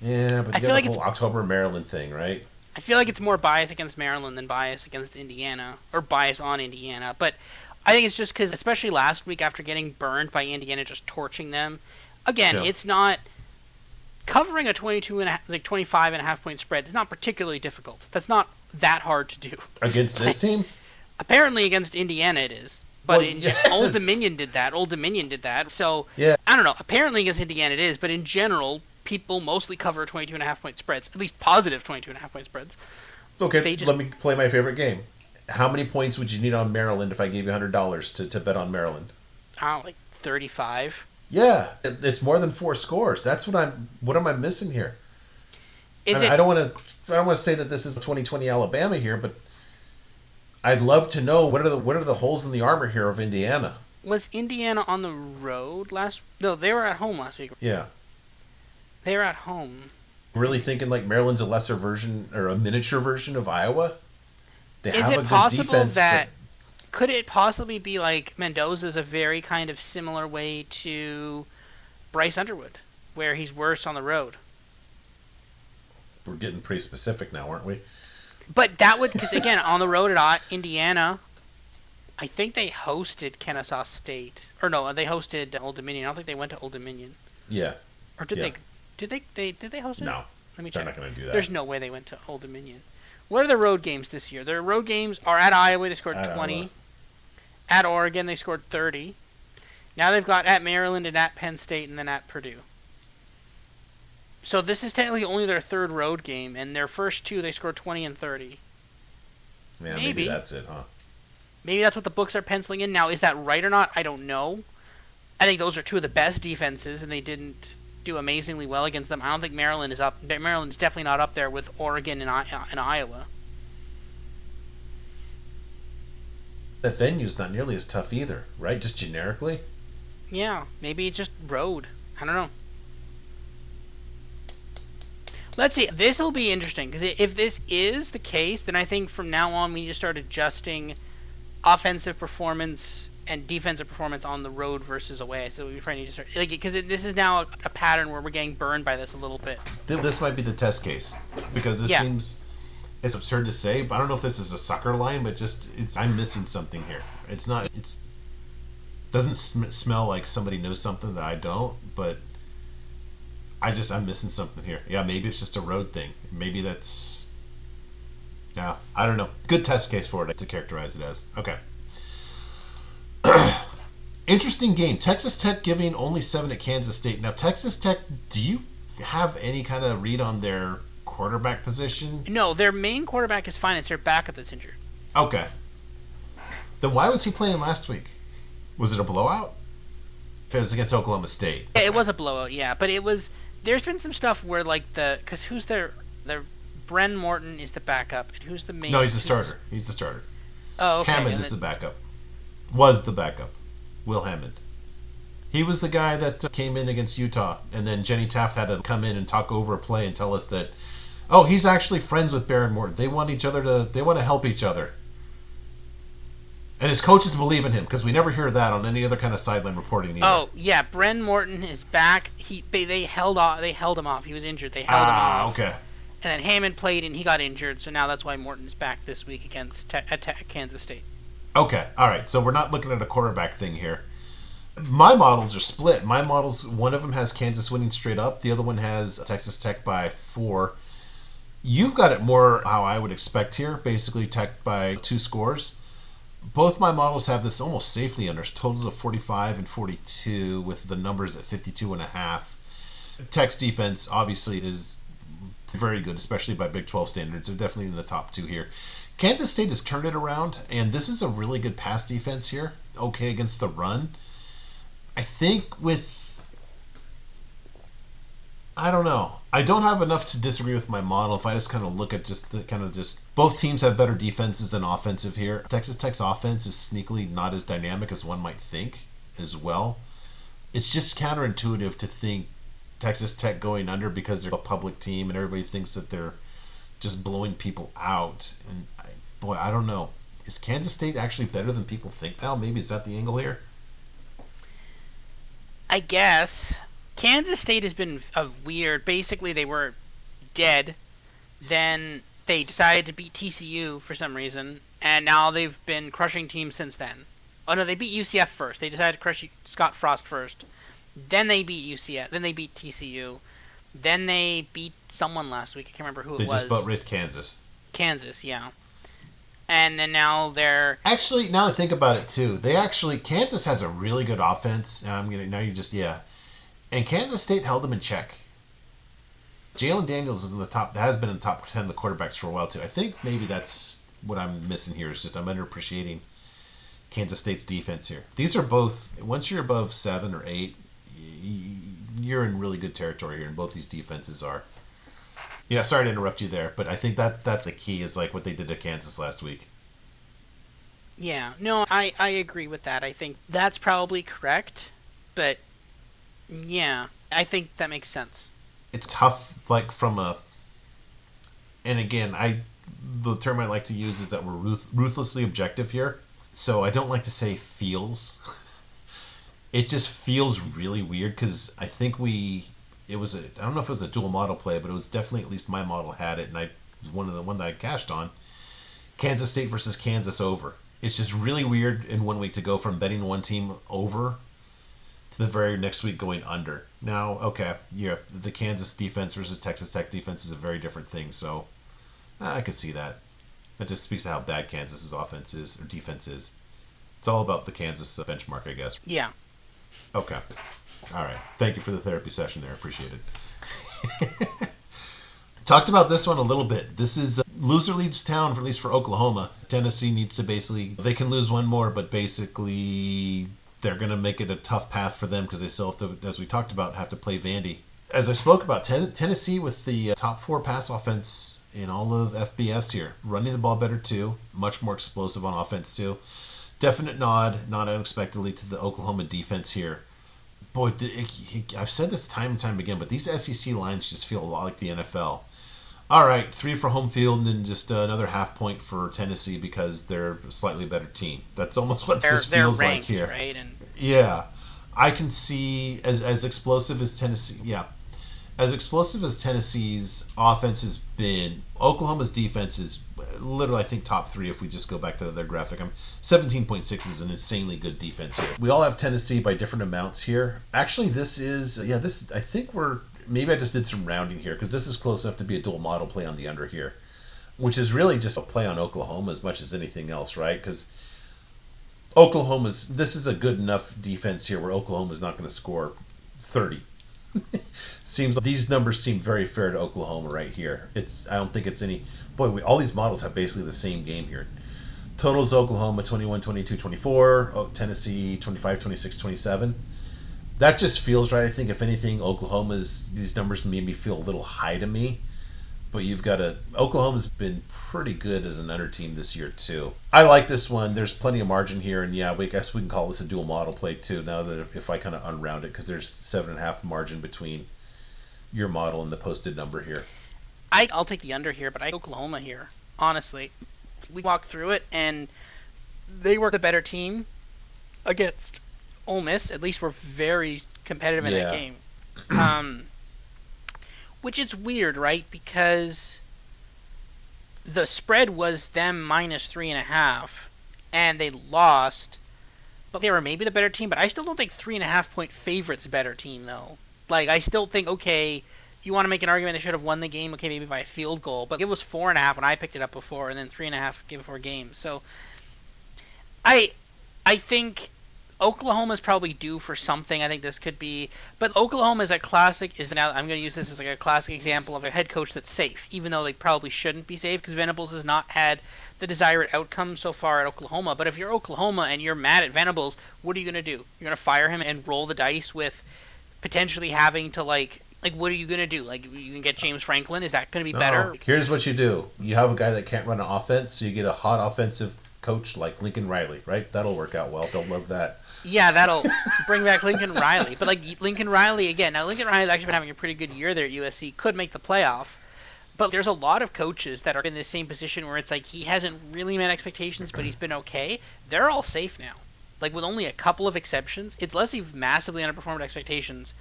Yeah, but you got the whole October Maryland thing, right? I feel like it's more bias against Maryland than bias against Indiana, or bias on Indiana. But I think it's just because, especially last week after getting burned by Indiana just torching them, again, It's not covering a 25.5 point spread. It's not particularly difficult. That's not that hard to do against this team. Apparently, against Indiana, it is. But Old Dominion did that. So yeah. I don't know. Apparently, against Indiana, it is. But in general, people mostly cover 22.5 point spreads, at least positive 22.5 point spreads. Okay, let me play my favorite game. How many points would you need on Maryland if I gave you $100 to bet on Maryland? Like 35. Yeah, it's more than 4 scores. That's what am I missing here? I Is mean, it I don't want to say that this is 2020 Alabama here, but I'd love to know what are the holes in the armor here of Indiana. was Indiana on the road last? No, they were at home last week. Yeah. They were at home. Really thinking like Maryland's a lesser version or a miniature version of Iowa? They Is have it a good possible defense, but that could it possibly be like Mendoza's a very kind of similar way to Bryce Underwood, where he's worse on the road? we're getting pretty specific now, aren't we? But that would, because again, on the road at Indiana, I think they hosted Kennesaw State, or no, they hosted Old Dominion. I don't think they went to Old Dominion, Yeah. or did Yeah. they? Did they host it? No. Let me They're check. not going to do that. There's no way they went to Old Dominion. What are the road games this year? Their road games are at Iowa. They scored At 20. Iowa. At Oregon, they scored 30. Now they've got at Maryland and at Penn State and then at Purdue. So this is technically only their third road game, and their first two they scored 20 and 30. Yeah, Maybe. maybe that's it, huh? Maybe that's what the books are penciling in. Now, is that right or not? I don't know. I think those are two of the best defenses, and they didn't do amazingly well against them. I don't think Maryland is up. Maryland's definitely not up there with Oregon and Iowa. That venue's not nearly as tough either, right? Just generically. Yeah, maybe it's just road. I don't know. Let's see. This will be interesting because if this is the case, then I think from now on we need to start adjusting offensive performance and defensive performance on the road versus away. So we probably need to start because this is now a pattern where we're getting burned by this a little bit. This might be the test case because this seems it's absurd to say, but I don't know if this is a sucker line, but I'm missing something here. It's not. It's doesn't smell like somebody knows something that I don't, but I'm missing something here. Yeah, maybe it's just a road thing. Maybe that's. Yeah, I don't know. Good test case for it to characterize it as. Okay. Interesting game. Texas Tech giving only 7 at Kansas State. Now, Texas Tech, do you have any kind of read on their quarterback position? No, their main quarterback is fine. It's their backup that's injured. Okay. Then why was he playing last week? Was it a blowout? If it was against Oklahoma State. Yeah, it was a blowout, yeah. But it was... There's been some stuff where, like, because who's their Bren Morton is the backup, and who's the main... No, he's the starter. He's the starter. Oh, okay. Hammond is the backup. Was the backup. Will Hammond. He was the guy that came in against Utah, and then Jenny Taft had to come in and talk over a play and tell us that, oh, he's actually friends with Baron Morton. They want to help each other. And his coaches believe in him, because we never hear that on any other kind of sideline reporting either. Oh, yeah, Bren Morton is back. They held him off. He was injured. They held him off. Okay. And then Hammond played and he got injured, so now that's why Morton is back this week against Kansas State. Okay, all right. So we're not looking at a quarterback thing here. My models are split. My models, one of them has Kansas winning straight up. The other one has Texas Tech by 4. You've got it more how I would expect here, basically Tech by 2 scores. Both my models have this almost safely under totals of 45 and 42 with the numbers at 52.5. Tech's defense obviously is very good, especially by Big 12 standards. They're definitely in the top 2 here. Kansas State has turned it around, and this is a really good pass defense here. Okay against the run. I think I don't know. I don't have enough to disagree with my model if I just kind of look at both teams have better defenses than offensive here. Texas Tech's offense is sneakily not as dynamic as one might think as well. It's just counterintuitive to think Texas Tech going under because they're a public team and everybody thinks that they're just blowing people out. And I don't know. Is Kansas State actually better than people think now? Maybe is that the angle here? I guess. Kansas State has been a weird... Basically, they were dead. Then they decided to beat TCU for some reason. And now they've been crushing teams since then. Oh, no, they beat UCF first. They decided to crush Scott Frost first. Then they beat UCF. Then they beat TCU. Then they beat someone last week. I can't remember who it was. They just about raced Kansas. Kansas, yeah. And then now they're... Actually, now I think about it, too. Kansas has a really good offense. And Kansas State held them in check. Jalen Daniels is has been in the top 10 of the quarterbacks for a while, too. I think maybe that's what I'm missing here is just I'm underappreciating Kansas State's defense here. These are both, once you're above 7 or 8, you're in really good territory here, and both these defenses are. Yeah, sorry to interrupt you there, but I think that's the key, is like what they did to Kansas last week. Yeah, no, I agree with that. I think that's probably correct, but yeah, I think that makes sense. It's tough, like from a, and again, the term I like to use is that we're ruthlessly objective here. So I don't like to say feels. It just feels really weird because I think I don't know if it was a dual model play, but it was definitely, at least my model had it, and one that I cashed on, Kansas State versus Kansas over. It's just really weird in 1 week to go from betting one team over to the very next week going under. Now, okay, yeah, the Kansas defense versus Texas Tech defense is a very different thing, so I could see that. That just speaks to how bad Kansas's offense is, or defense is. It's all about the Kansas benchmark, I guess. Yeah. Okay. All right. Thank you for the therapy session there. Appreciate it. Talked about this one a little bit. This is loser leaves town, for at least for Oklahoma. Tennessee needs to they can lose one more, but basically they're going to make it a tough path for them because they still have to, as we talked about, have to play Vandy. As I spoke about, Tennessee with the top 4 pass offense in all of FBS here. Running the ball better too. Much more explosive on offense too. Definite nod, not unexpectedly, to the Oklahoma defense here. Boy, I've said this time and time again, but these SEC lines just feel a lot like the NFL. All right, 3 for home field, and then just another half point for Tennessee because they're a slightly better team. That's almost what this feels ranked, like here. Right? And yeah, I can see as explosive as Tennessee. Yeah, as explosive as Tennessee's offense has been, Oklahoma's defense is literally, I think, top 3 if we just go back to their graphic. 17.6 is an insanely good defense here. We all have Tennessee by different amounts here. Actually, I think maybe I just did some rounding here because this is close enough to be a dual model play on the under here, which is really just a play on Oklahoma as much as anything else, right? Because this is a good enough defense here where Oklahoma's not going to score 30. Seems like these numbers seem very fair to Oklahoma right here. I don't think it's any. Boy, all these models have basically the same game here. Totals Oklahoma 21, 22, 24. Tennessee 25, 26, 27. That just feels right. I think if anything, these numbers made me feel a little high to me. But Oklahoma's been pretty good as an under team this year too. I like this one. There's plenty of margin here, and yeah, I guess we can call this a dual model play too. Now that if I kind of unround it, because there's 7.5 margin between your model and the posted number here. I'll take the under here, but I like Oklahoma here. Honestly, we walked through it, and they were the better team against Ole Miss. At least we're very competitive in that game. Which is weird, right? Because the spread was them minus 3.5, and they lost, but they were maybe the better team. But I still don't think 3.5-point favorite's better team, though. Like, I still think, okay, you want to make an argument they should have won the game, okay, maybe by a field goal, but it was 4.5 when I picked it up before, and then 3.5 before games. So I think Oklahoma's probably due for something. I think this could be, but Oklahoma is I'm going to use this as like a classic example of a head coach that's safe, even though they probably shouldn't be safe because Venables has not had the desired outcome so far at Oklahoma. But if you're Oklahoma and you're mad at Venables, what are you going to do? You're going to fire him and roll the dice with potentially having to like what are you going to do? Like, you can get James Franklin. Is that going to be better? Here's what you do. You have a guy that can't run an offense, so you get a hot offensive coach like Lincoln Riley, right? That'll work out well. They'll love that. Yeah, that'll bring back Lincoln Riley. But, like, Lincoln Riley, again, now Lincoln Riley's actually been having a pretty good year there at USC. Could make the playoff. But there's a lot of coaches that are in the same position where it's like he hasn't really met expectations, but he's been okay. They're all safe now. Like, with only a couple of exceptions, unless he's massively underperformed expectations,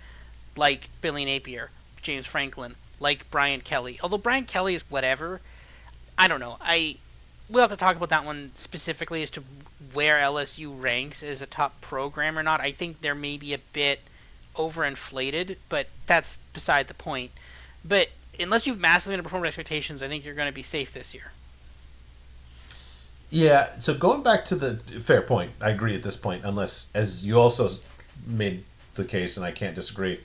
like Billy Napier, James Franklin, like Brian Kelly. Although Brian Kelly is whatever. I don't know. We'll have to talk about that one specifically as to where LSU ranks as a top program or not. I think they're maybe a bit overinflated, but that's beside the point. But unless you've massively underperformed expectations, I think you're going to be safe this year. Yeah, so going back to the fair point, I agree at this point, unless, as you also made the case, and I can't disagree,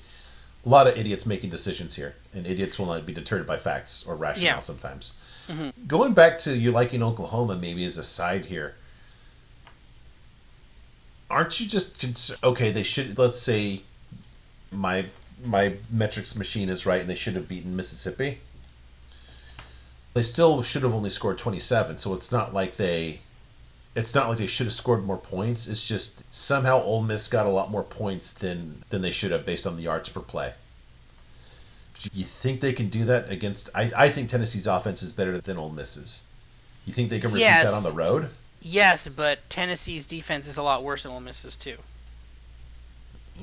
a lot of idiots making decisions here, and idiots will not be deterred by facts or rationale sometimes. Mm-hmm. Going back to you liking Oklahoma maybe as a side here, aren't you just okay? They should, let's say my metrics machine is right, and they should have beaten Mississippi. They still should have only scored 27. So it's not like they should have scored more points. It's just somehow Ole Miss got a lot more points than they should have based on the yards per play. You think they can do that against? I think Tennessee's offense is better than Ole Miss's. You think they can repeat that on the road? Yes, but Tennessee's defense is a lot worse than Ole Miss's too.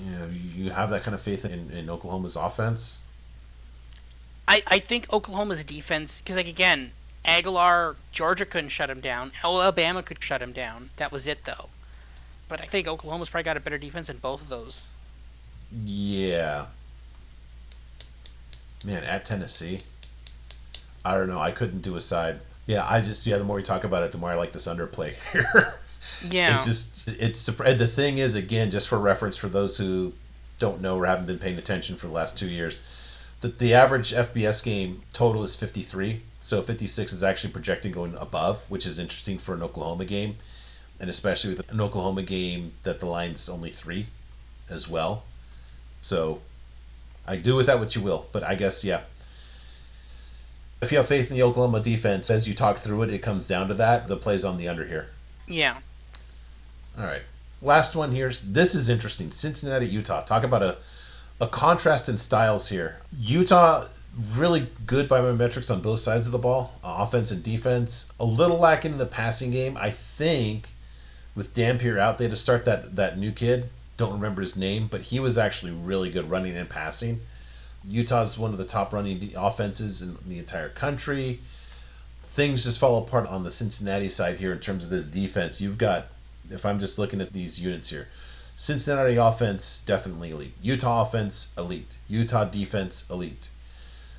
Yeah, you have that kind of faith in Oklahoma's offense? I think Oklahoma's defense, because like again, Aguilar, Georgia couldn't shut him down. Alabama could shut him down. That was it though. But I think Oklahoma's probably got a better defense in both of those. Yeah. Man, at Tennessee, I don't know. I couldn't do a side. Yeah, the more we talk about it, the more I like this underplay here. Yeah. The thing is, again, just for reference for those who don't know or haven't been paying attention for the last 2 years, the average FBS game total is 53. So 56 is actually projecting going above, which is interesting for an Oklahoma game, and especially with an Oklahoma game that the line's only 3 as well. So I do with that what you will, but I guess, yeah. If you have faith in the Oklahoma defense, as you talk through it, it comes down to that. The play's on the under here. Yeah. All right. Last one here. This is interesting. Cincinnati, Utah. Talk about a contrast in styles here. Utah, really good by my metrics on both sides of the ball, offense and defense. A little lacking in the passing game. I think with Dampier out there to start that new kid, don't remember his name, but he was actually really good running and passing. Utah's one of the top running offenses in the entire country. Things just fall apart on the Cincinnati side here in terms of this defense. You've got, if I'm just looking at these units here, Cincinnati offense, definitely elite. Utah offense, elite. Utah defense, elite.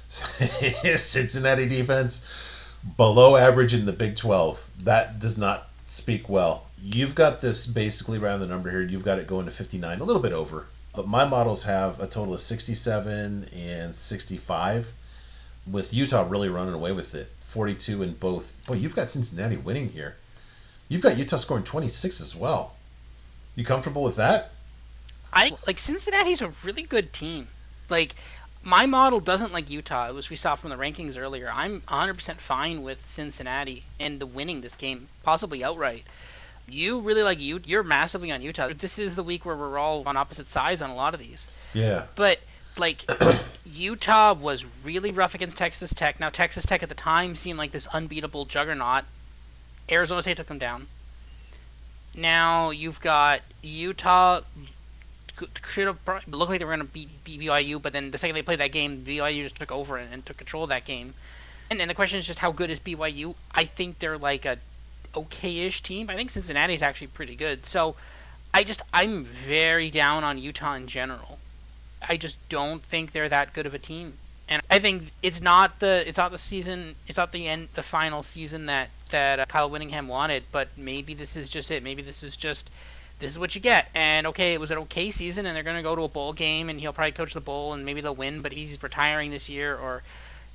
Cincinnati defense, below average in the Big 12. That does not speak well. You've got this basically around the number here. You've got it going to 59, a little bit over. But my models have a total of 67 and 65, with Utah really running away with it. 42 in both. Boy, you've got Cincinnati winning here. You've got Utah scoring 26 as well. You comfortable with that? Cincinnati's a really good team. Like, my model doesn't like Utah, as we saw from the rankings earlier. I'm 100% fine with Cincinnati and the winning this game, possibly outright. You really like you're massively on Utah. This is the week where we're all on opposite sides on a lot of these. Yeah. But like Utah was really rough against Texas Tech. Now Texas Tech at the time seemed like this unbeatable juggernaut. Arizona State took them down. Now you've got Utah should have looked like they were going to beat BYU, but then the second they played that game, BYU just took over and took control of that game. And then the question is just how good is BYU? I think they're like a okay-ish team. I think Cincinnati's actually pretty good. So I'm very down on Utah in general. I just don't think they're that good of a team. And I think it's not the final season that Kyle Whittingham wanted, but maybe this is just it. Maybe this is what you get. And okay, it was an okay season, and they're going to go to a bowl game, and he'll probably coach the bowl, and maybe they'll win, but he's retiring this year, or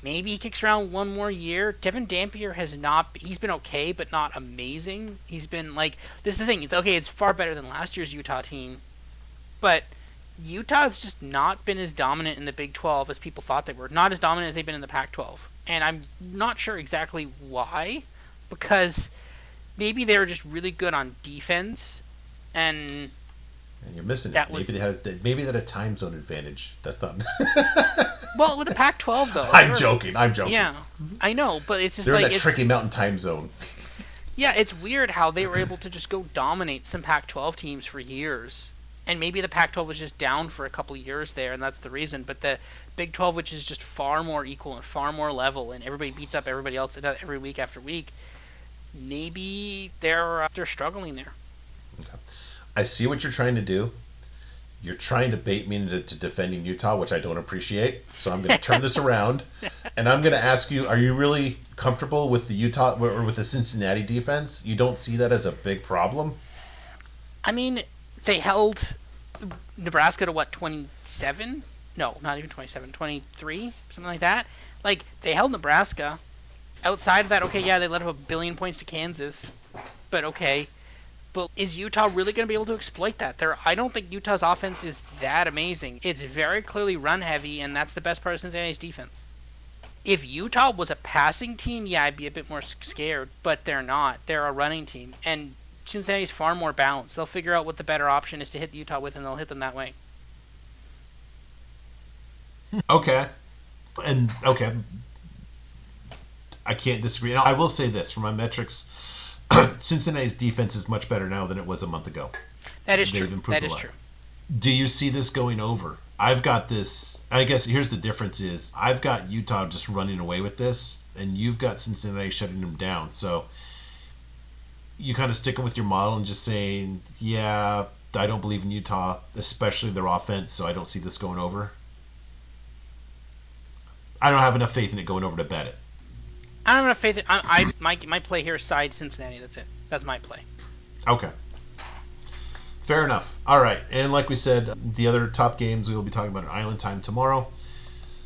maybe he kicks around one more year. Devin Dampier he's been okay, but not amazing. He's been like, this is the thing, it's far better than last year's Utah team, but Utah has just not been as dominant in the Big 12 as people thought they were. Not as dominant as they've been in the Pac-12. And I'm not sure exactly why, because maybe they were just really good on defense, and you're missing it. Maybe they had a time zone advantage. That's not. Well, with the Pac-12 though. I'm joking. Yeah, I know, but it's just they're in that tricky mountain time zone. Yeah, it's weird how they were able to just go dominate some Pac-12 teams for years. And maybe the Pac-12 was just down for a couple of years there, and that's the reason. But the Big 12, which is just far more equal and far more level, and everybody beats up everybody else every week after week, maybe they're struggling there. Okay. I see what you're trying to do. You're trying to bait me into defending Utah, which I don't appreciate. So I'm going to turn this around, and I'm going to ask you: are you really comfortable with the Utah or with the Cincinnati defense? You don't see that as a big problem? I mean, they held Nebraska to 27? No, not even 27, 23, something like that. Like, they held Nebraska. Outside of that, okay, yeah, they let up 1 billion points to Kansas, but okay. But is Utah really going to be able to exploit that? I don't think Utah's offense is that amazing. It's very clearly run heavy, and that's the best part of Cincinnati's defense. If Utah was a passing team, yeah, I'd be a bit more scared, but they're not. They're a running team, and Cincinnati's far more balanced. They'll figure out what the better option is to hit Utah with, and they'll hit them that way. Okay. And, okay, I can't disagree. Now, I will say this from my metrics, Cincinnati's defense is much better now than it was a month ago. That is They've true. improved That a is lot. true. Do you see this going over? I've got this. I guess here's the difference is I've got Utah just running away with this, and you've got Cincinnati shutting them down. So you kind of sticking with your model and just saying, yeah, I don't believe in Utah, especially their offense, so I don't see this going over. I don't have enough faith in it going over to bet it. I don't have enough faith. My play here is side Cincinnati. That's it. That's my play. Okay. Fair enough. All right. And like we said, the other top games we will be talking about in Island Time tomorrow.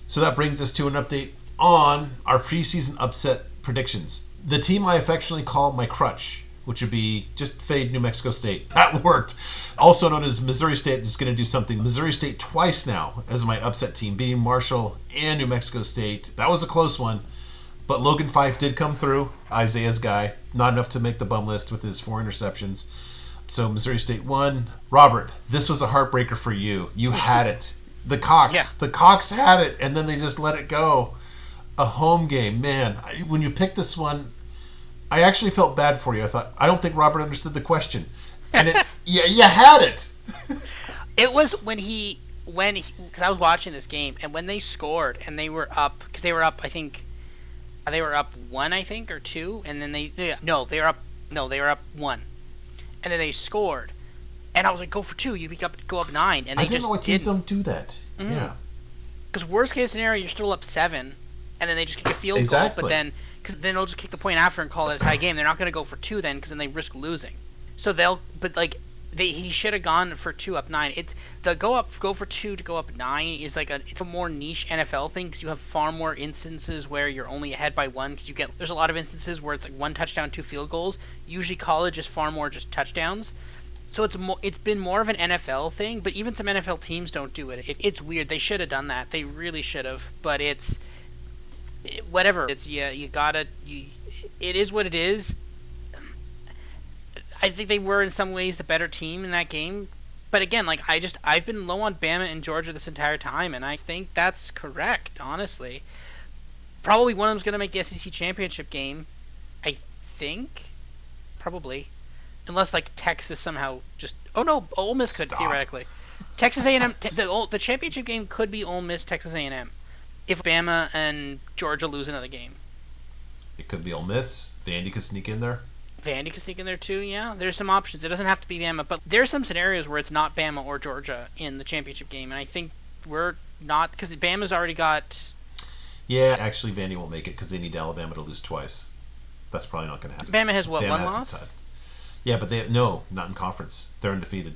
So that brings us to an update on our preseason upset predictions. The team I affectionately call my crutch, which would be just fade New Mexico State. That worked. Also known as Missouri State is going to do something. Missouri State twice now as my upset team, beating Marshall and New Mexico State. That was a close one. But Logan Fife did come through, Isaiah's guy. Not enough to make the bum list with his 4 interceptions. So Missouri State won. Robert, this was a heartbreaker for you. You had it. The Cox. Yeah. The Cox had it, and then they just let it go. A home game. Man, when you picked this one, I actually felt bad for you. I thought, I don't think Robert understood the question. And it, yeah, you had it. It was because I was watching this game, and when they scored and they were up, because they were up, I think they were up 1, I think, or 2, and then they were up 1, and then they scored, and I was like, go for 2, go up 9, and they I didn't know why teams didn't. don't do that. Mm-hmm. Yeah. Because worst case scenario, you're still up 7, and then they just kick a field goal, but then they'll just kick the point after and call it a tie game. They're not going to go for 2 then, because then they risk losing. So he should have gone for 2 up 9. It's the go for 2 to go up 9 is it's a more niche NFL thing, because you have far more instances where you're only ahead by 1, because there's a lot of instances where it's like 1 touchdown, 2 field goals. Usually college is far more just touchdowns. So it's been more of an NFL thing, but even some NFL teams don't do it. It's weird. They should have done that. They really should have. But whatever. It is what it is. I think they were in some ways the better team in that game. But again, I've been low on Bama and Georgia this entire time, and I think that's correct, honestly. Probably one of them's going to make the SEC championship game. I think. Probably. Unless Texas somehow just Ole Miss could theoretically. Texas A&M the championship game could be Ole Miss Texas A&M if Bama and Georgia lose another game. It could be Ole Miss. Vandy could sneak in there. Vandy could sneak in there too. Yeah, there's some options. It doesn't have to be Bama, but there's some scenarios where it's not Bama or Georgia in the championship game, and I think we're not, because Bama's already got. Yeah, actually, Vandy won't make it because they need Alabama to lose twice. That's probably not going to happen. Bama has one loss? Yeah, but not in conference. They're undefeated.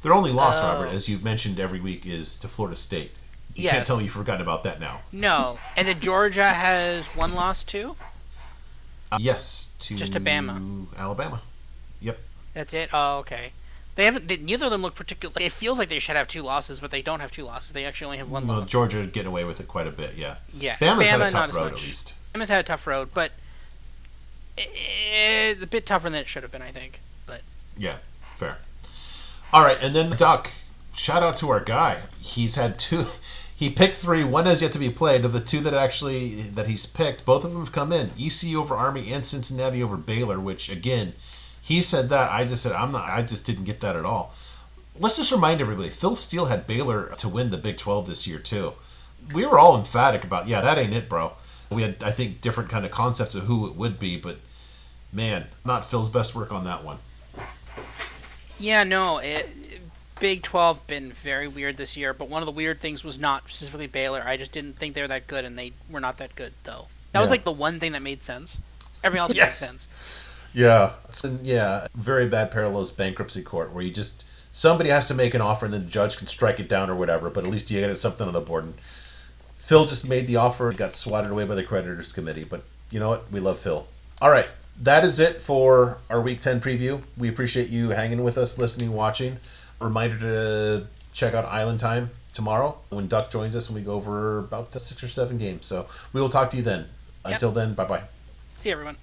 Their only loss, Robert, as you've mentioned every week, is to Florida State. You can't tell me you've forgotten about that now. No, and then Georgia has 1 loss too? Yes, just to Bama. Alabama. Yep. That's it? Oh, okay. Neither of them look particularly. It feels like they should have 2 losses, but they don't have 2 losses. They actually only have 1 loss. Georgia getting away with it quite a bit, yeah. Yeah. Bama's had a tough road, at least. Bama's had a tough road, but it's a bit tougher than it should have been, I think. But yeah, fair. All right, and then Duck. Shout out to our guy. He's had 2. He picked 3. 1 has yet to be played. Of the 2 that he's picked, both of them have come in. ECU over Army and Cincinnati over Baylor. Which again, he said that. I just said I'm not. I just didn't get that at all. Let's just remind everybody. Phil Steele had Baylor to win the Big 12 this year too. We were all emphatic about that ain't it, bro. We had, I think, different kind of concepts of who it would be, but man, not Phil's best work on that one. Yeah, no, Big 12 been very weird this year, but one of the weird things was not specifically Baylor. I just didn't think they were that good, and they were not that good, though. That was the one thing that made sense. Everything else made sense. Yeah. Very bad parallels bankruptcy court, where somebody has to make an offer and then the judge can strike it down or whatever, but at least you get something on the board. And Phil just made the offer, got swatted away by the creditors committee, but you know what? We love Phil. All right. that is it for our Week 10 preview. We appreciate you hanging with us, listening, watching. Reminder to check out Island Time tomorrow when Duck joins us and we go over about 6 or 7 games. So we will talk to you then. Yep. Until then, bye-bye. See you, everyone.